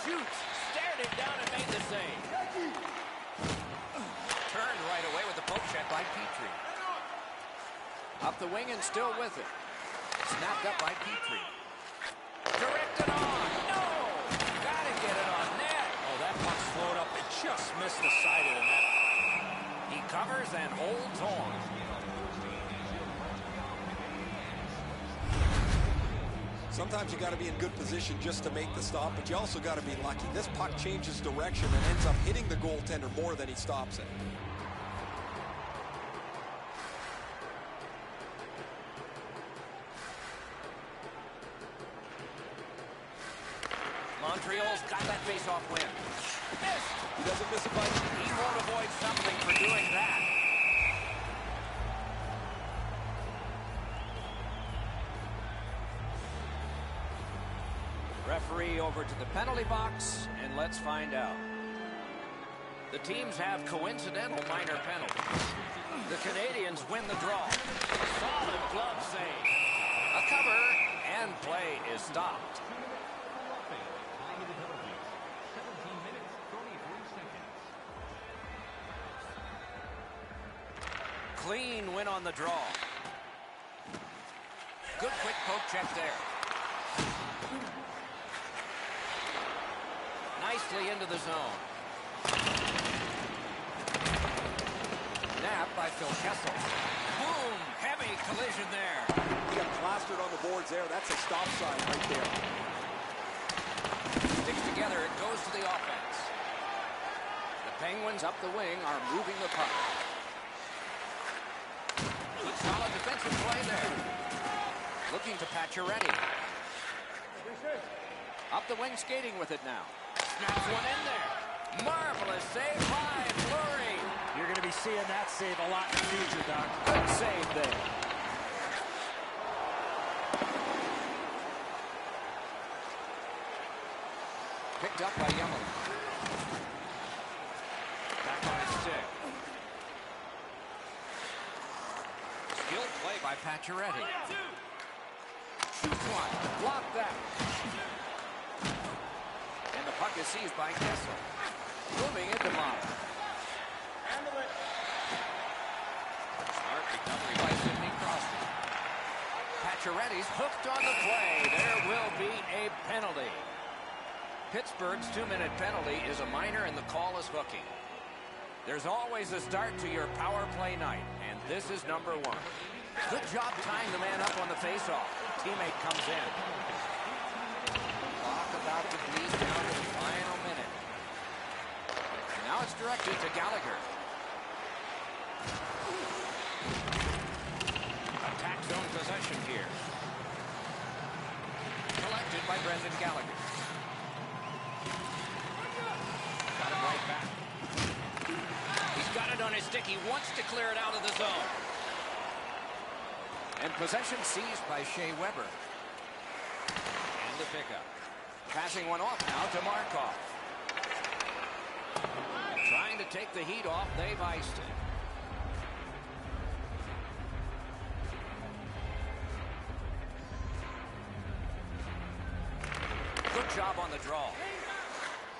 Shoots. Stared it down and made the save. Turned right away with the poke check by Petrie. Up the wing and still with it. Snapped up by Petrie. Directed on. No! Gotta get it on net. Oh, that puck slowed up and just missed the side of the net. He covers and holds on. Sometimes you got to be in good position just to make the stop, but you also got to be lucky. This puck changes direction and ends up hitting the goaltender more than he stops it. Montreal's got that face-off win. Missed. He doesn't miss a bite. He won't avoid something for doing that. Referee over to the penalty box, and let's find out. The teams have coincidental minor penalties. The Canadians win the draw. Solid glove save. A cover, and play is stopped. Clean win on the draw. Good quick poke check there. Nicely into the zone. Napped by Phil Kessel. Boom! Heavy collision there. He got plastered on the boards there. That's a stop sign right there. Sticks together. It goes to the offense. The Penguins up the wing are moving the puck. Good solid defensive play there. Looking to Pacioretty. Up the wing skating with it now. Snaps one in there. Marvelous save by Fleury. You're going to be seeing that save a lot in the future, Doc. Good save there. Picked up by Yemel. Back on his stick. Skilled play by Pacioretty. Shoots one. Block that. And the puck is seized by Kessel. Moving into Mott. Smart recovery by Sidney Crosby. Pacioretty's hooked on the play. There will be a penalty. Pittsburgh's 2-minute penalty is a minor and the call is hooking. There's always a start to your power play night, and this is number one. Good job tying the man up on the faceoff. Teammate comes in. about to bleed down to the final minute. Now it's directed to Gallagher. Attack zone possession here. Collected by Brendan Gallagher. Got it right back. He's got it on his stick. He wants to clear it out of the zone. And possession seized by Shea Weber. And the pickup. Passing one off now to Markov. Trying to take the heat off. They've iced it. Good job on the draw.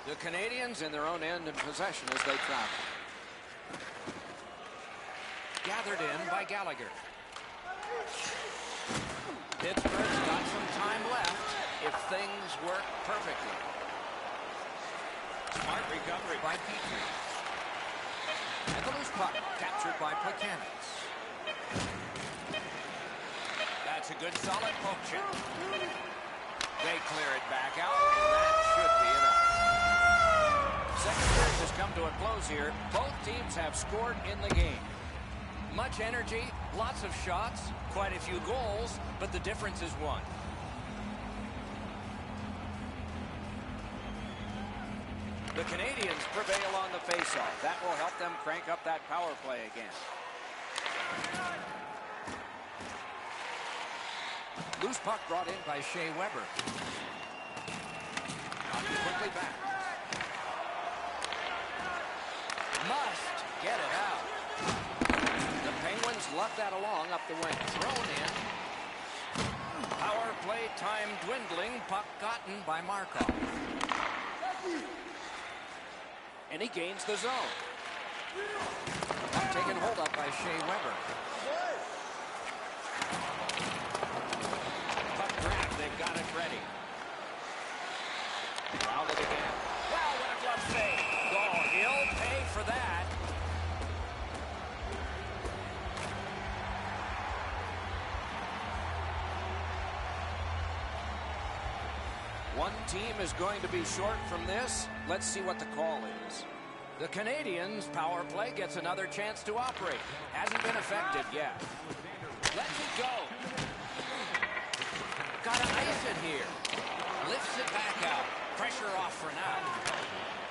The Canadians in their own end in possession as they travel. Gathered in by Gallagher. Pittsburgh's got some time left if things work perfectly. Smart recovery by Petrie. And the loose puck captured by Plekanec. That's a good solid poke check. They clear it back out, and that should be enough. Second period has come to a close here. Both teams have scored in the game. Much energy, lots of shots, quite a few goals, but the difference is one. The Canadians prevail on the faceoff. That will help them crank up that power play again. Loose puck brought in by Shea Weber. Knocked quickly back. Must get it out. The Penguins left that along up the wing. Thrown in. Power play time dwindling. Puck gotten by Markov. And he gains the zone. Puck taken hold up by Shea Weber. They've got it ready. Fouled it again. Wow, what a glove save. Oh, he'll pay for that. One team is going to be short from this. Let's see what the call is. The Canadians' power play gets another chance to operate. Hasn't been effective yet. Let's it go. Got to ice it here. Lifts it back out. Pressure off for now.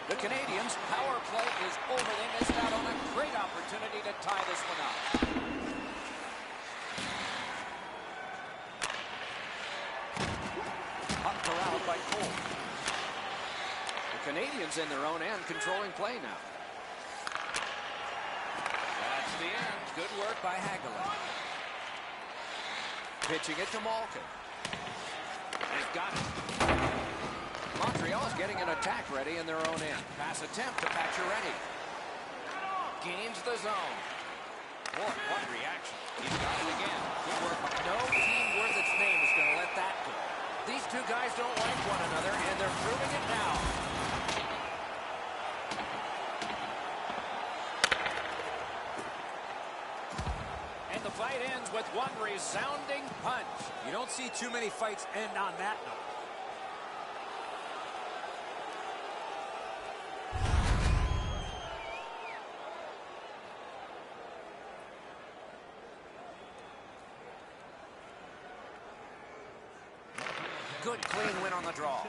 The Canadians' power play is over. They missed out on a great opportunity to tie this one up. Puck corralled by Cole. The Canadians in their own end controlling play now. That's the end. Good work by Hagelin. Pitching it to Malkin. They've got it. Montreal's getting an attack ready in their own end. Pass attempt to Pacioretty. Gains the zone. Boy, what reaction. He's got it again. Good work. No team worth its name is going to let that go. These two guys don't like one another, and they're proving it now. And the fight ends with one resounding punch. You don't see too many fights end on that note. Good, clean win on the draw.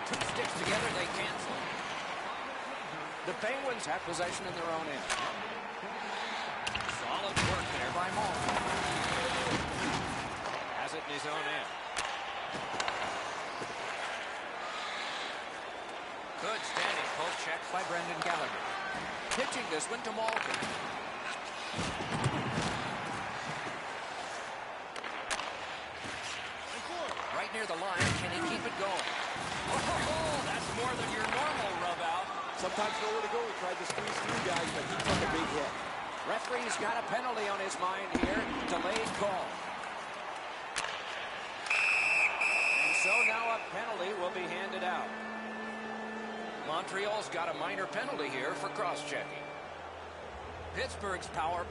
Two sticks together, they cancel. The Penguins have possession in their own end. Solid work there by Malkin. Has it in his own end. Good standing poke check by Brendan Gallagher. Pitching this one to Malkin. Right near the line, can he keep it going? Oh, that's more than your normal rub out. Sometimes nowhere to go. He tried to squeeze through guys, but he took a big hit. Referee's got a penalty on his mind here. Delayed call. And so now a penalty will be handed out. Montreal's got a minor penalty here for cross-checking. Pittsburgh's power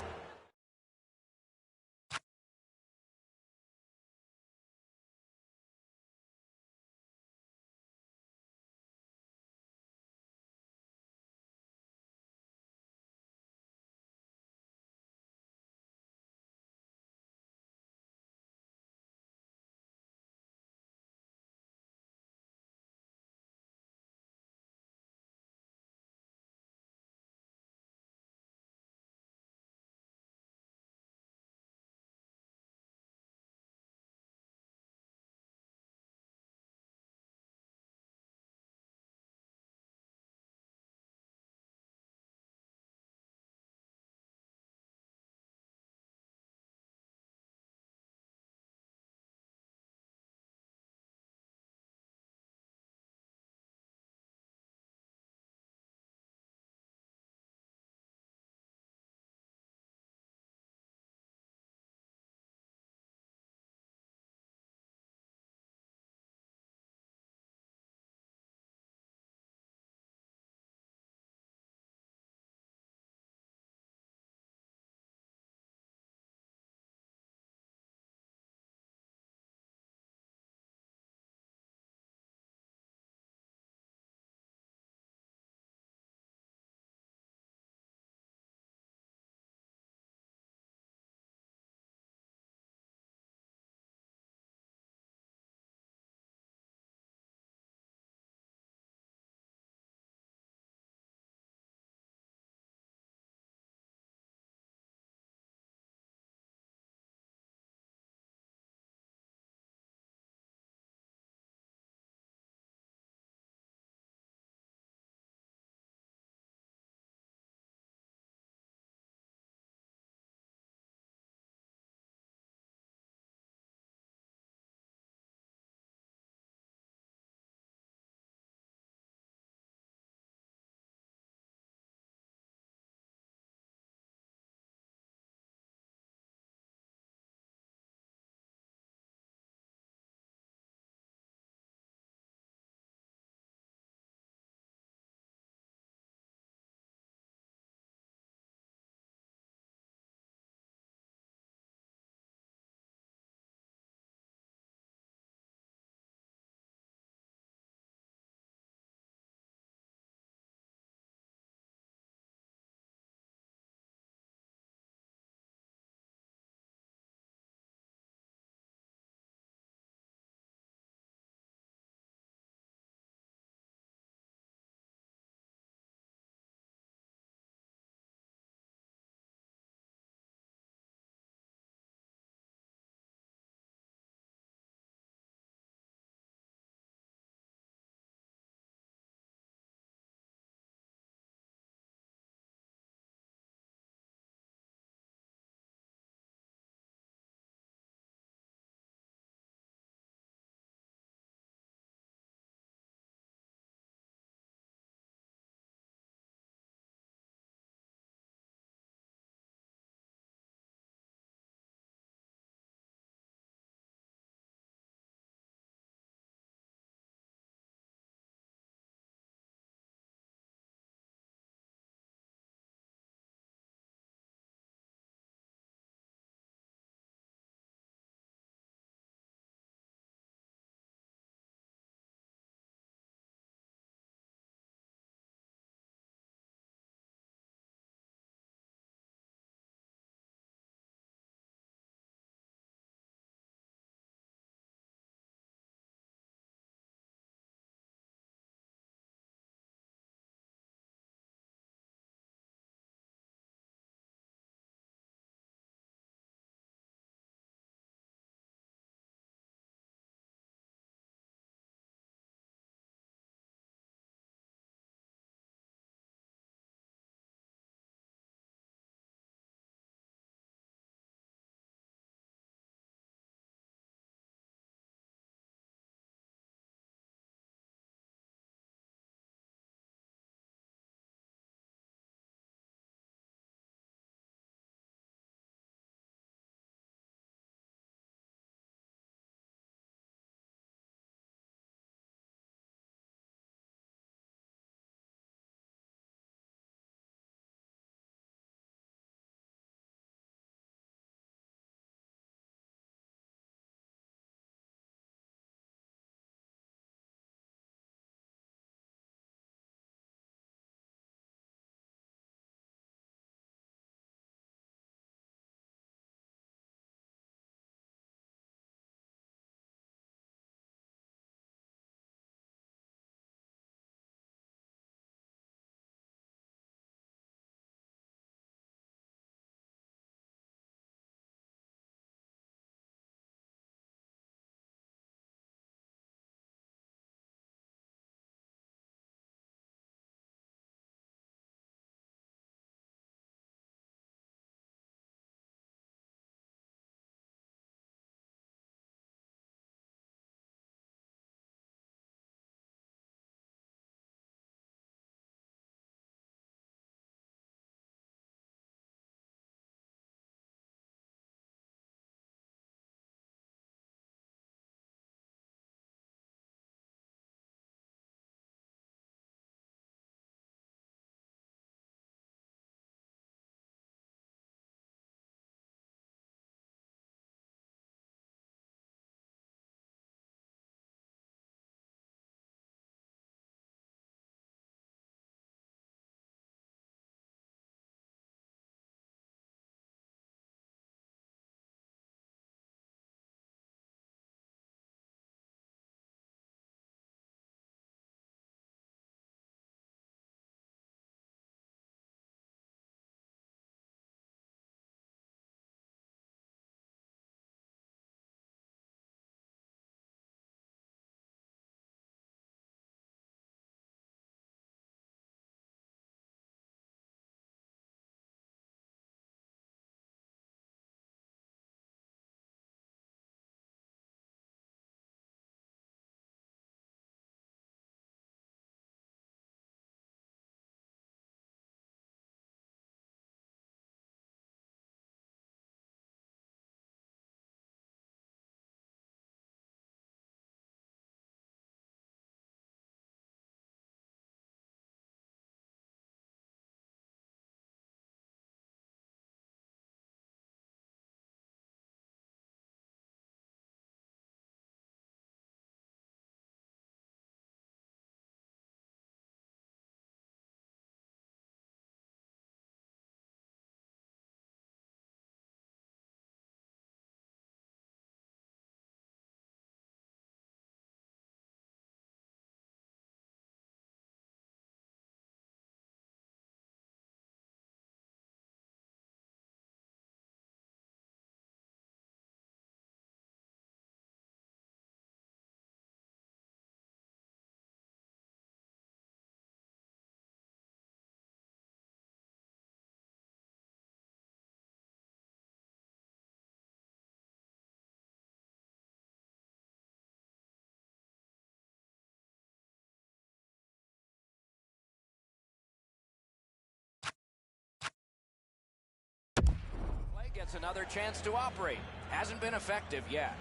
gets another chance to operate. Hasn't been effective yet.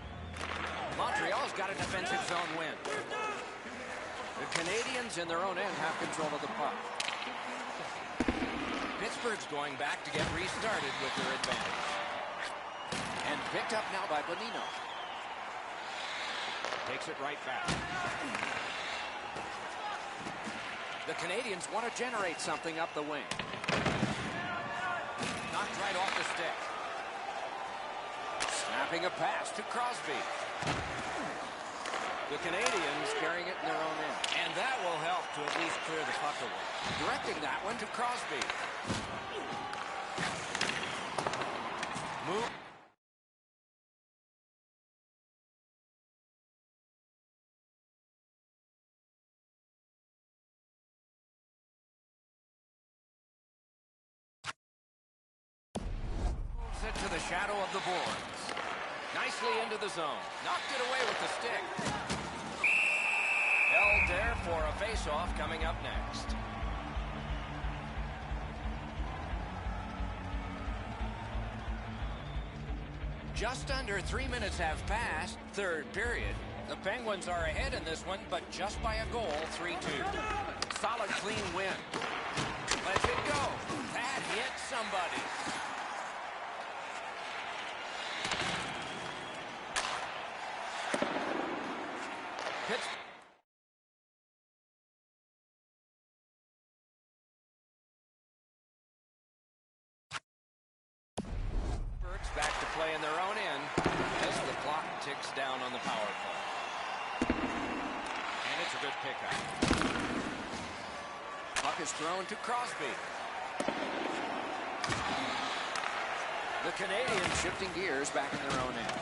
Montreal's got a defensive zone win. The Canadians in their own end have control of the puck. Pittsburgh's going back to get restarted with their advantage. And picked up now by Bonino. Takes it right back. The Canadians want to generate something up the wing. Knocked right off the stick. Snapping a pass to Crosby. The Canadians carrying it in their own end. And that will help to at least clear the puck away. Directing that one to Crosby. Move. Moves it to the shadow of the boards. Nicely into the zone. Knocked it away with the stick. Held there for a face-off coming up next. Just under 3 minutes have passed, third period. The Penguins are ahead in this one, but just by a goal, 3-2. Solid, clean win. Let's it go. That hit somebody. Back to play in their own end as the clock ticks down on the power play. And it's a good pickup. Puck is thrown to Crosby. The Canadians shifting gears back in their own end.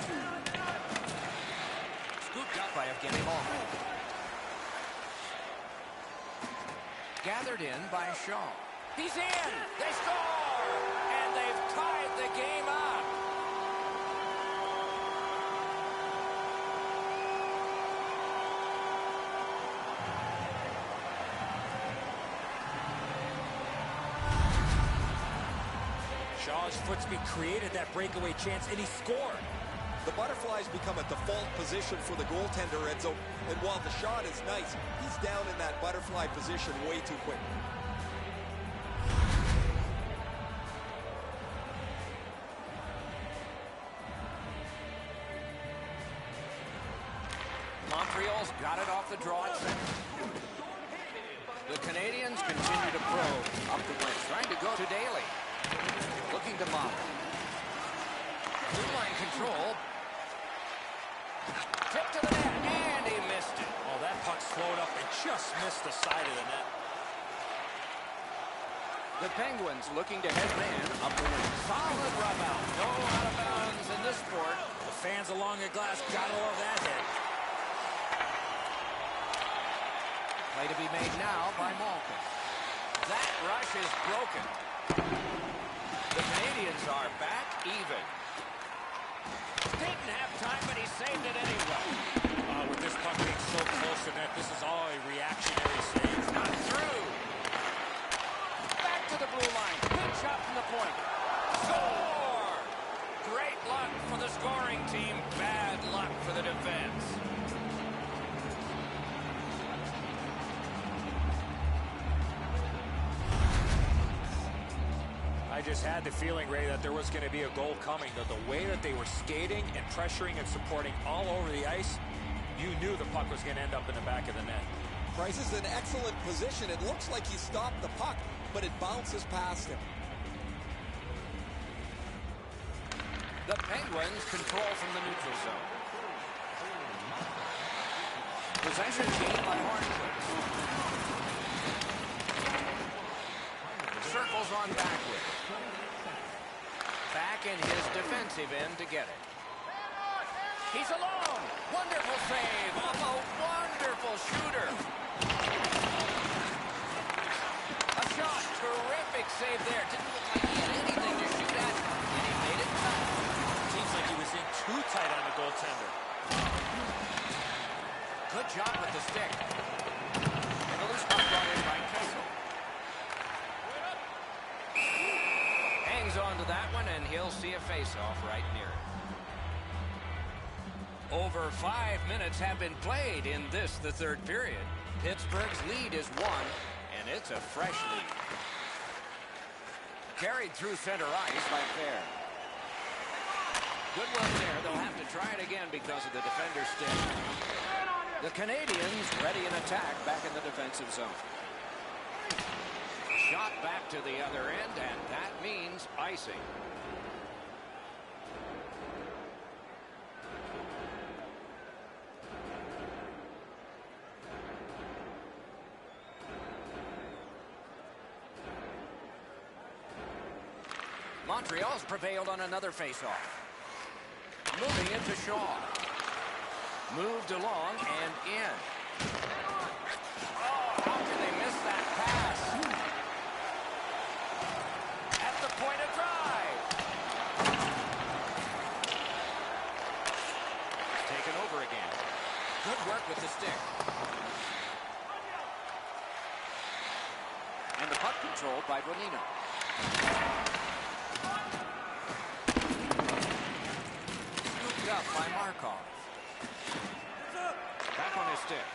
Scooped up by Evgeny Malkin. Gathered in by Shaw. He's in! They score! And they've tied the game up. Shaw's footspeed created that breakaway chance, and he scored. The butterflies become a default position for the goaltender, Enzo. And while the shot is nice, he's down in that butterfly position way too quick. Montreal's got it off the draw at center. The Canadians continue to probe up the wing, trying to go to Daly. Looking to Mock. Blue line control. Tip to the net, and he missed it. Oh, that puck slowed up and just missed the side of the net. The Penguins looking to head man up the wing. Solid rub out. No out of bounds in this sport. The fans along the glass gotta love that hit. Play to be made now by Malkin. That rush is broken. The Canadians are back even. Didn't have time, but he saved it anyway. With this puck being so close to net, this is all a reactionary save. Not through. Back to the blue line. Good shot from the point. Score! Great luck for the scoring team. Bad luck for the defense. I just had the feeling, Ray, that there was going to be a goal coming. The way that they were skating and pressuring and supporting all over the ice, you knew the puck was going to end up in the back of the net. Price is in excellent position. It looks like he stopped the puck, but it bounces past him. The Penguins control from the neutral zone. Possession gained by Hornquist. Circles on backward. Back in his defensive end to get it. He's alone. Wonderful save of a wonderful shooter. A shot. Terrific save there. Didn't look like he had anything to shoot at, and he made it tough. Seems like he was in too tight on the goaltender. Good job with the stick. And the loose puck brought in by Kessel. hangs on to that one, and he'll see a face-off right near it. Over 5 minutes have been played in this, the third period. Pittsburgh's lead is 1, and it's a fresh lead. Carried through center ice by Fair. Good work there. They'll have to try it again because of the defender's stick. The Canadians ready in attack back in the defensive zone. Shot back to the other end, and that means icing. Montreal's prevailed on another faceoff. Moving into Shaw. Moved along and in. Oh, how can they miss that pass? At the point of drive. Taken over again. Good work with the stick. And the puck controlled by Bonino. Up by Markov. Back on his stick.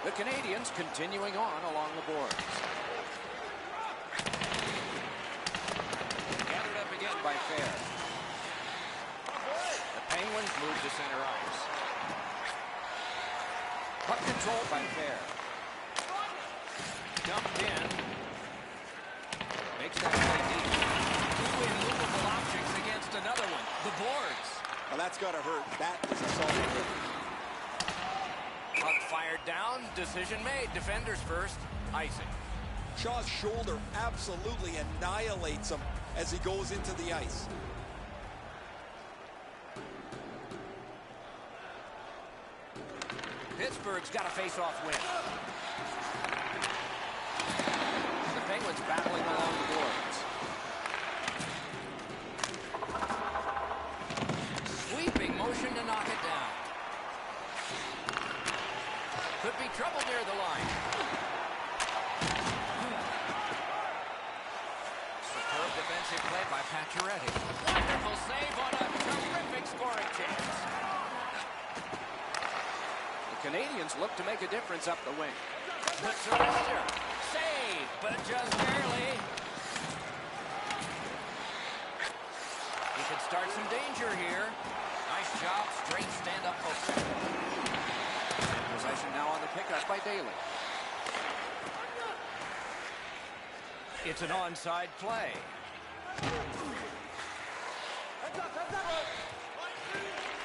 The Canadians continuing on along the boards. Gathered up again by Fair. The Penguins move to center ice. Puck controlled by Fair. Dumped in. Makes that play deep. Two immovable objects against another one. The boards. Well, that's got to hurt. That is a solid hit. Puck fired down. Decision made. Defenders first. Icing. Shaw's shoulder absolutely annihilates him as he goes into the ice. Pittsburgh's got a face-off win. The Penguins battling along the boards. Sweeping motion to knock it down. Could be trouble near the line. Superb defensive play by Pacioretty. Wonderful save on a terrific scoring chance. The Canadians look to make a difference up the wing. The surrender. Save, but just barely. He could start some danger here. Nice job, straight stand-up post. Possession now on the pickup by Daly. It's an onside play.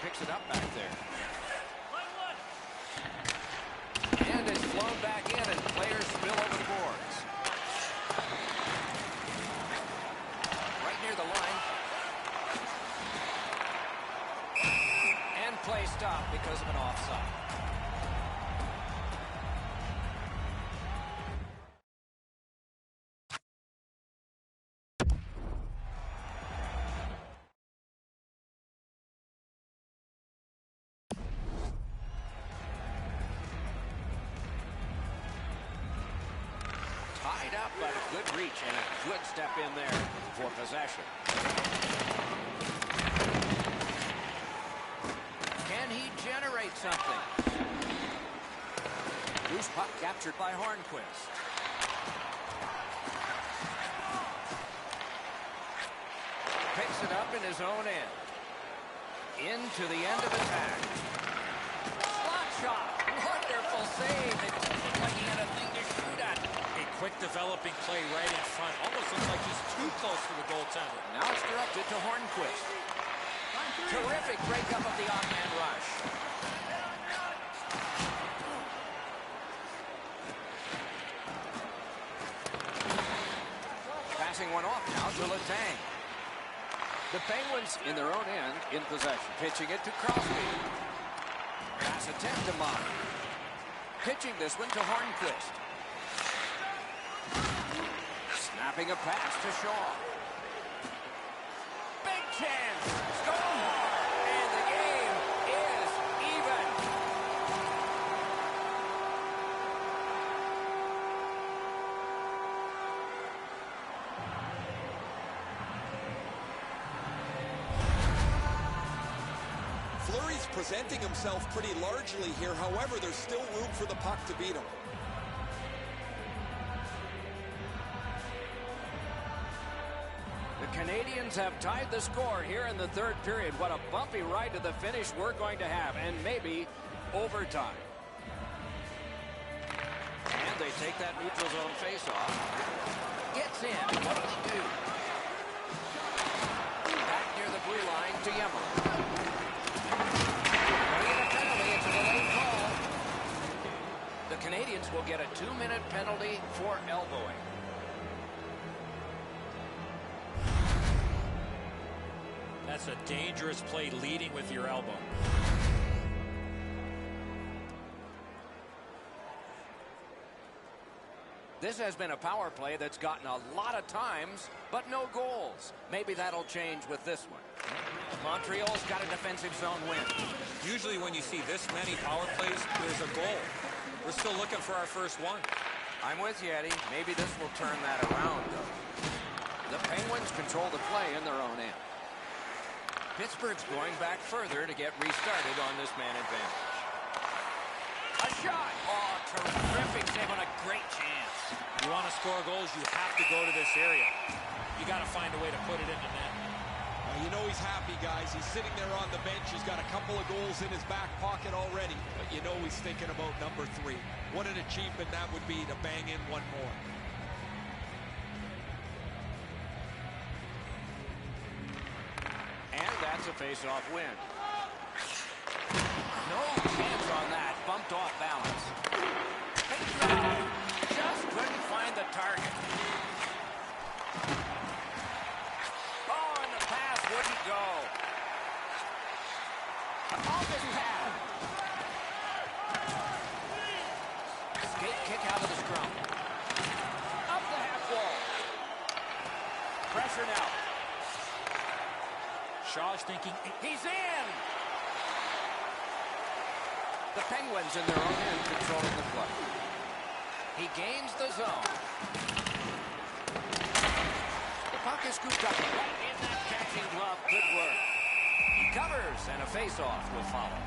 Picks it up back there. And it's flown back in, and players spill over the boards. Right near the line. And play stopped because of an offside. Tied up, but a good reach and a good step in there for possession. Can he generate something? Loose puck captured by Hornquist. Picks it up in his own end. Into the end of attack. Slot shot. Wonderful save. It looked like he had a thing to shoot at. A quick developing play right in front. Almost looks like he's too close to the goaltender. Now it's directed to Hornquist. Terrific breakup of the odd-man rush. Passing one off now to Letang. The Penguins in their own end in possession. Pitching it to Crosby. Pass attempt to Mott. Pitching this one to Hornquist. Snapping a pass to Shaw. Big chance. Score! And the game is even. Fleury's presenting himself pretty largely here. However, there's still room for the puck to beat him. The Canadians have tied the score here in the third period. What a bumpy ride to the finish we're going to have, and maybe overtime. And they take that neutral zone faceoff. Gets in. What do they do? Back near the blue line to Yemmerling. Going to get a penalty. It's a delayed call. The Canadians will get a 2-minute penalty for elbowing. That's a dangerous play, leading with your elbow. This has been a power play that's gotten a lot of times, but no goals. Maybe that'll change with this one. Montreal's got a defensive zone win. Usually when you see this many power plays, there's a goal. We're still looking for our first one. I'm with you, Eddie. Maybe this will turn that around, though. The Penguins control the play in their own end. Pittsburgh's going back further to get restarted on this man advantage. A shot! Oh, terrific save on a great chance. You want to score goals, you have to go to this area. You got to find a way to put it in the net. You know he's happy, guys. He's sitting there on the bench. He's got a couple of goals in his back pocket already. But you know he's thinking about number 3. What an achievement that would be to bang in one more. And that's a face-off win. No chance on that. Bumped off balance. Big drive. Just couldn't find the target. Oh, and the pass wouldn't go. Off his pad. Skate kick out of the scrum. Up the half wall. Pressure now. Shaw's thinking, He's in! The Penguins in their own end controlling the play. He gains the zone. The puck is scooped up right in that catching glove. Good work. He covers, and a face-off will follow.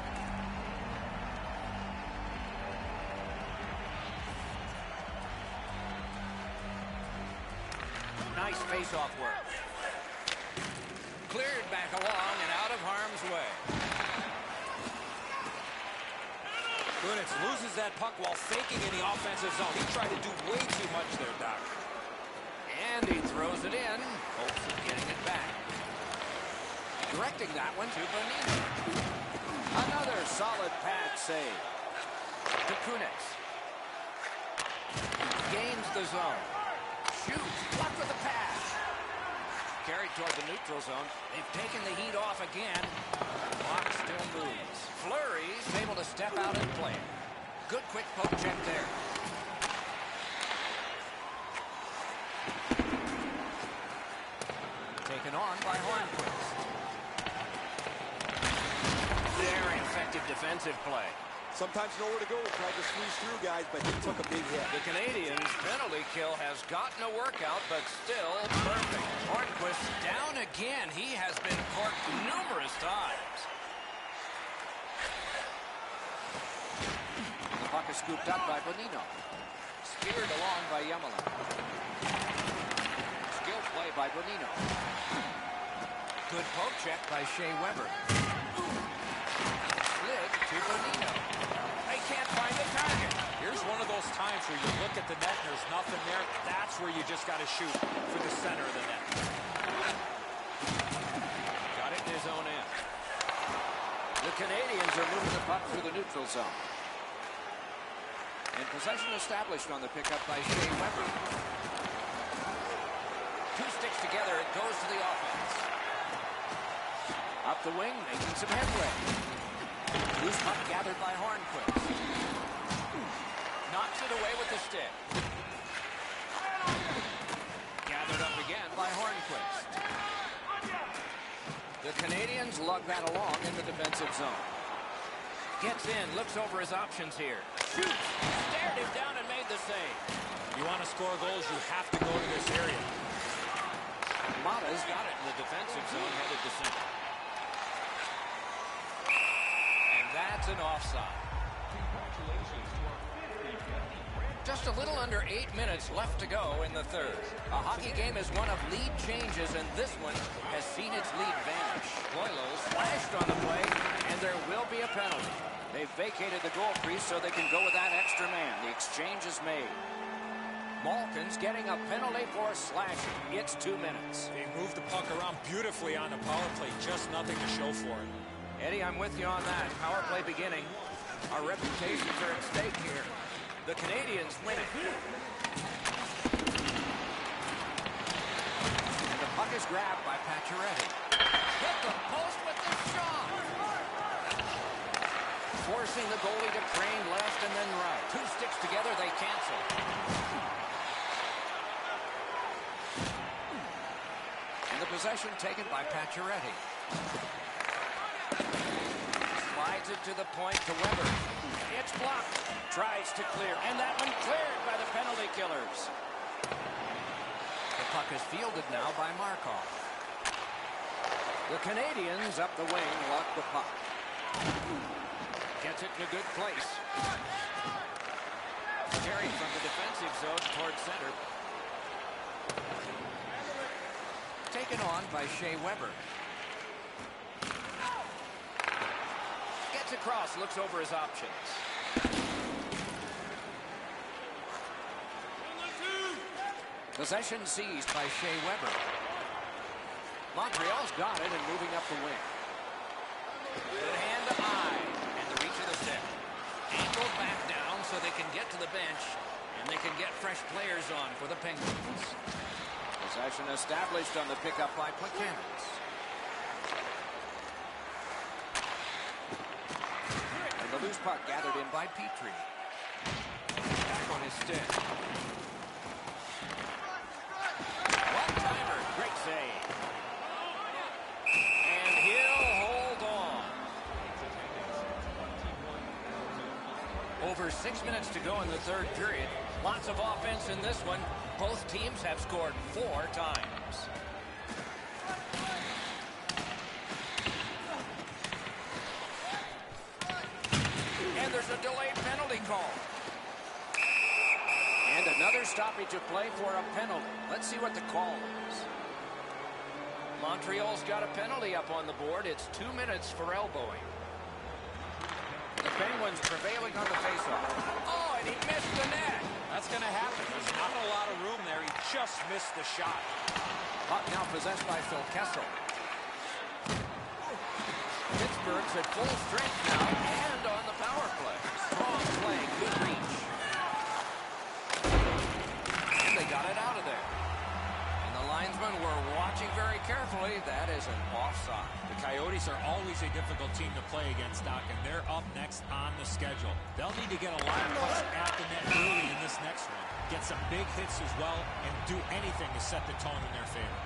Nice face-off work. Cleared back along and out of harm's way. Kunitz loses that puck while faking in the offensive zone. He tried to do way too much there, Doc. And he throws it in, hopes of getting it back. Directing that one to Bonino. Another solid pad save. To Kunitz. Gains the zone. Shoots. Blocked with the pass. Carried toward the neutral zone. They've taken the heat off again. Clock still moves. Fleury's able to step out and play. Good quick poke check there. Taken on by Hornquist. Very effective defensive play. Sometimes nowhere to go. Tried to squeeze through, guys, but he took a big hit. The Canadians' penalty kill has gotten a workout, but still perfect. Hornquist down again. He has been corked numerous times. The puck is scooped up by Bonino. Steered along by Yemmerling. Skill play by Bonino. Good poke check by Shea Weber. Slid to Bonino. They can't find the target. Here's one of those times where you look at the net and there's nothing there. That's where you just got to shoot for the center of the net. Got it in his own end. The Canadians are moving the puck through the neutral zone. And possession established on the pickup by Shea Weber. Two sticks together, it goes to the offense. Up the wing, making some headway. Loose puck gathered by Hornquist. Knocks it away with the stick. Gathered up again by Hornquist. The Canadians lug that along in the defensive zone. Gets in, looks over his options here. Shoots, stared him down and made the save. You want to score goals, you have to go to this area. Mata's got it in the defensive zone, headed to center. It's an offside. Just a little under 8 minutes left to go in the third. A hockey game is one of lead changes, and this one has seen its lead vanish. Loylo slashed on the play, and there will be a penalty. They've vacated the goal crease so they can go with that extra man. The exchange is made. Malkin's getting a penalty for slashing. It's 2 minutes. They moved the puck around beautifully on the power play. Just nothing to show for it. Eddie, I'm with you on that. Power play beginning. Our reputations are at stake here. The Canadians win it. And the puck is grabbed by Pacioretty. Hit the post with the shot. Forcing the goalie to crane left and then right. Two sticks together, they cancel. And the possession taken by Pacioretty. Slides it to the point to Weber. It's blocked. Tries to clear. And that one cleared by the penalty killers. The puck is fielded now by Markov. The Canadians up the wing lock the puck. Gets it in a good place. Carried from the defensive zone towards center. Taken on by Shea Weber. Gets across, looks over his options. Possession seized by Shea Weber. Montreal's got it and moving up the wing. Good hand to eye. And the reach of the stick. Angled back down so they can get to the bench. And they can get fresh players on for the Penguins. Possession established on the pickup by Plaquemines. And the loose puck gathered in by Petrie. Back on his stick. One-timer. Great save. And he'll hold on. Over 6 minutes to go in the third period. Lots of offense in this one. Both teams have scored 4 times. And there's a delayed penalty call. And another stoppage of play for a penalty. Let's see what the call is. Montreal's got a penalty up on the board. It's 2 minutes for elbowing. The Penguins prevailing on the faceoff. Oh, and he missed the net. That's going to happen. There's not a lot of room there. He just missed the shot. Puck now possessed by Phil Kessel. Pittsburgh's at full strength now and on the power play. Strong play, good reach. And they got it out of there. And the linesmen were watching very carefully. That is an offside. The Coyotes are always a difficult team to play against, Doc, and they're up next on the schedule. They'll need to get a lot of pucks at the net early in this next one. Get some big hits as well, and do anything to set the tone in their favor.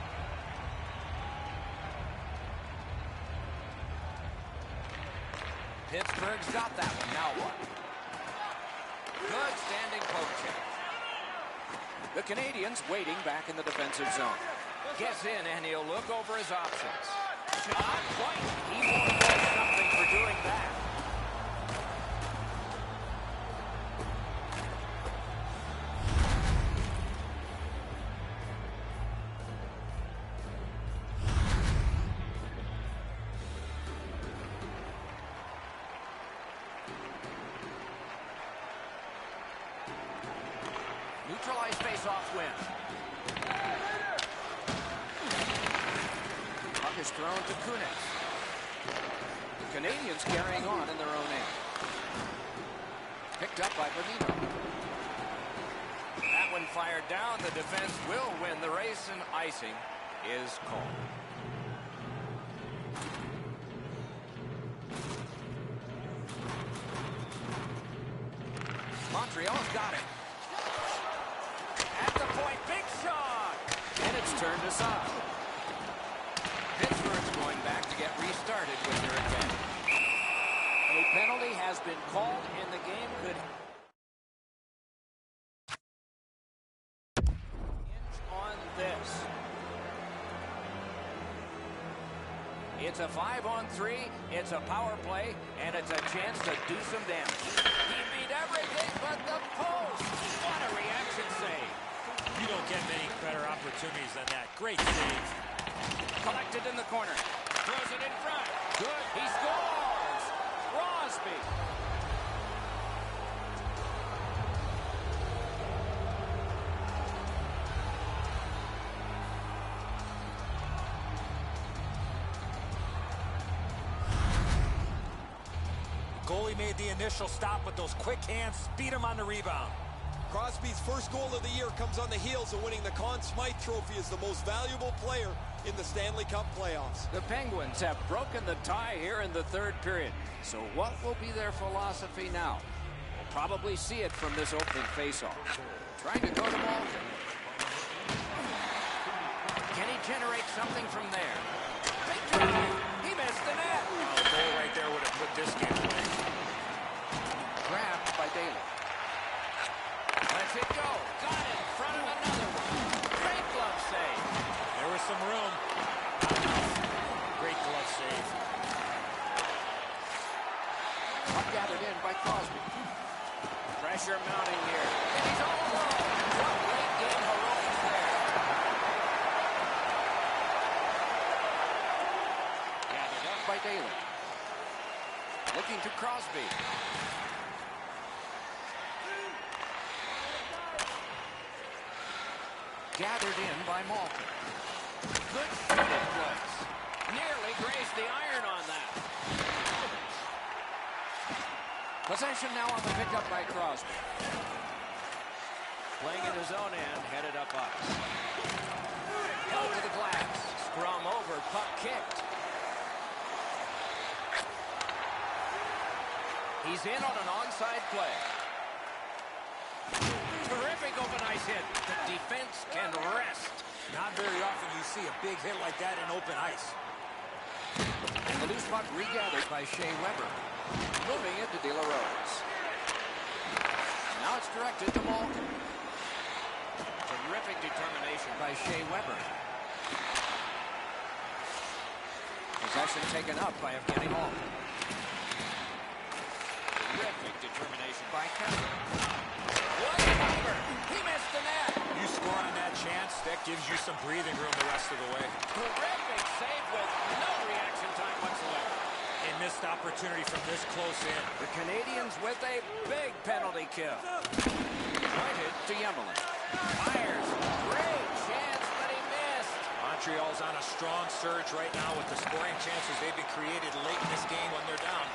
Pittsburgh's got that one. Now what? Good standing poke check. The Canadians waiting back in the defensive zone. Gets in, and he'll look over his options. Not quite. He won't get something for doing that. Neutralized face-off win. Puck is thrown to Kunitz. The Canadians carrying on in their own end. Picked up by Bonino. That one fired down. The defense will win the race, and icing is called. Montreal's got it. At the point, big shot! And it's turned aside. Pittsburgh's going back to get restarted with their advantage. A penalty has been called, and the game could hinge on this. It's a 5-on-3, it's a power play, and it's a chance to do some damage. He beat everything but the post. What a reaction save. You don't get many better opportunities than that. Great save. Collected in the corner. Throws it in front. Good. He scores. Crosby. Goalie made the initial stop, but those quick hands beat him on the rebound. Crosby's first goal of the year comes on the heels of winning the Conn Smythe Trophy as the most valuable player in the Stanley Cup playoffs. The Penguins have broken the tie here in the third period. So what will be their philosophy now? We'll probably see it from this opening faceoff. Trying to go to Malkin. Can he generate something from there? Big drive. He missed the net. The goal right there would have put this game away. Grabbed by Daly. Lets it go. Got it in front of another one. Great glove save. There was some room. Great glove save. Puck gathered in by Crosby. Pressure mounting here. And he's all alone. What great game heroics there. Gathered up by Daly. Looking to Crosby. Gathered in by Malkin. Good shooting place. Nearly grazed the iron on that. Possession now on the pickup by Crosby. Playing in his own end, headed up ice. Held to the glass. Scrum over, puck kicked. He's in on an onside play. Terrific open ice hit. The defense can rest. Not very often you see a big hit like that in open ice. And the loose puck regathered by Shea Weber. Moving it to De La Rose. Now it's directed to Malkin. Terrific determination by Shea Weber. Possession taken up by Evgeny Malkin. Terrific determination by Kessler. What a number! He missed the net. You score on that chance, that gives you some breathing room the rest of the way. Terrific save with no reaction time whatsoever. A missed opportunity from this close in. The Canadians with a big penalty kill. Pointed to Yemelin. Fires. Great chance, but he missed. Montreal's on a strong surge right now with the scoring chances they've been created late in this game when they're down.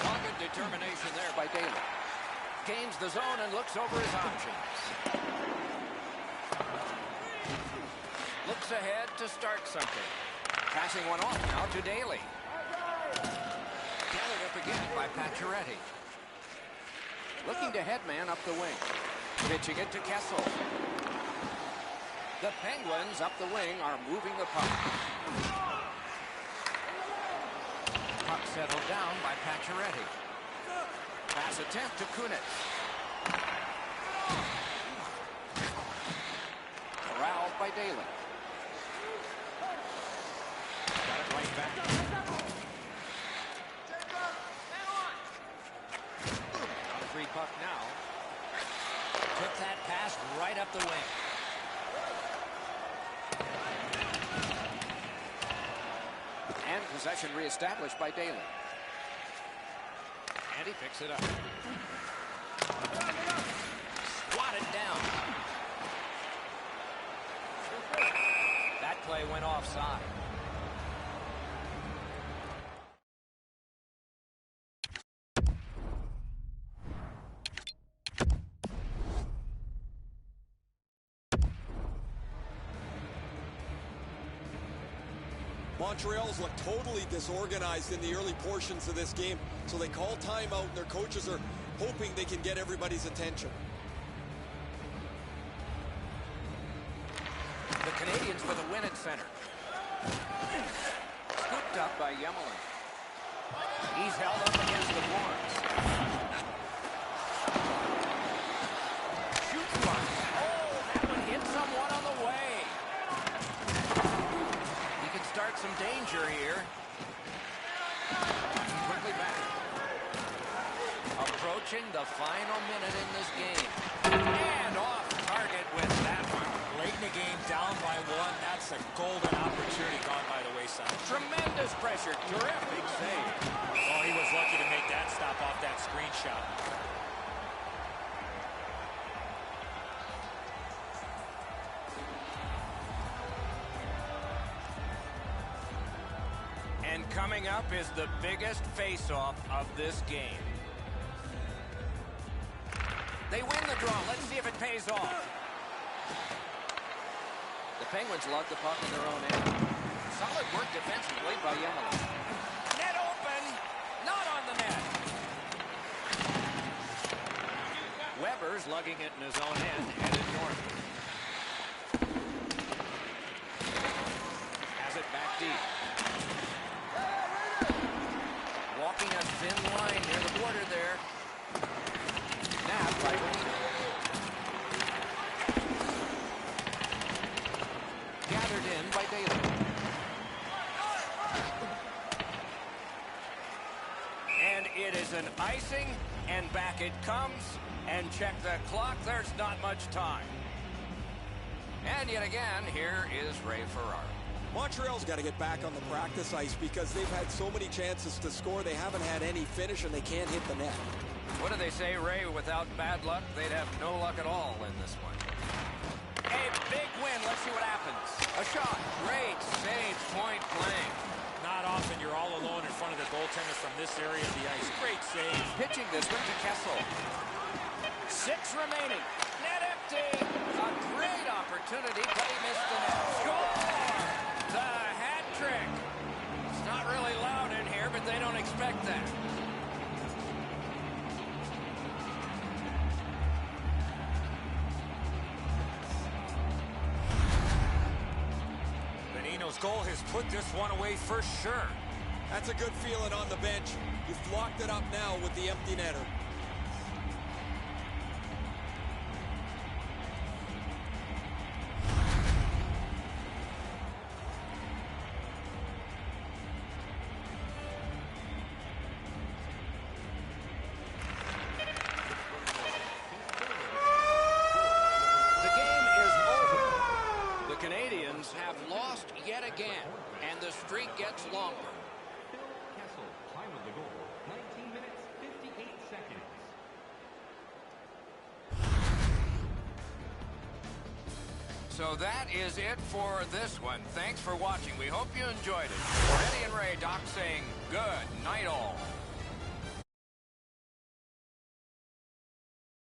Dogged determination there by Daly. Gains the zone and looks over his options. Looks ahead to start something. Passing one off now to Daly. Gathered up again by Pacioretty. Looking to headman up the wing. Pitching it to Kessel. The Penguins up the wing are moving the puck. Puck settled down by Pacioretty. Pass attempt to Kunitz. Corralled by Daly. Got it right back. On a free puck now. Took that pass right up the wing. And possession reestablished by Daly. And he picks it up. Swatted down. That play went offside. Montreal's looked totally disorganized in the early portions of this game, so they call timeout, and their coaches are hoping they can get everybody's attention. The Canadians with a win at center. Scooped up by Yemelin. He's held up against the boards. Shoots one. Oh, that one hit someone on the way. He can start some danger here. Quickly back. Approaching the final minute in this game. And off target with that one. Late in the game, down by one. That's a golden opportunity gone by the wayside. Tremendous pressure. Terrific save. Oh, he was lucky to make that stop off that screenshot. And coming up is the biggest face-off of this game. They win the draw. Let's see if it pays off. The Penguins lug the puck in their own end. Solid work defensively by Yamalan. Net open. Not on the net. Weber's lugging it in his own end, headed north. Has it back deep. Walking a thin line near the border there. Nabbed by Bonino. Gathered in by Daly. And it is an icing, and back it comes. And check the clock, there's not much time. And yet again, here is Ray Ferraro. Montreal's got to get back on the practice ice because they've had so many chances to score. They haven't had any finish, and they can't hit the net. What do they say, Ray? Without bad luck, they'd have no luck at all in this one. A big win. Let's see what happens. A shot. Great save, point blank. Not often you're all alone in front of the goaltender from this area of the ice. Great save. Pitching this one to Kessel. 6 remaining. Net empty. A great opportunity, but he missed the net. Score! The hat trick. It's not really loud in here, but they don't expect that. Bonino's goal has put this one away for sure. That's a good feeling on the bench. You've locked it up now with the empty netter. Have lost yet again, and the streak gets longer. Kessel, time of the goal, 19 minutes, 58 seconds. So that is it for this one. Thanks for watching. We hope you enjoyed it. For Eddie and Ray, Doc saying good night all.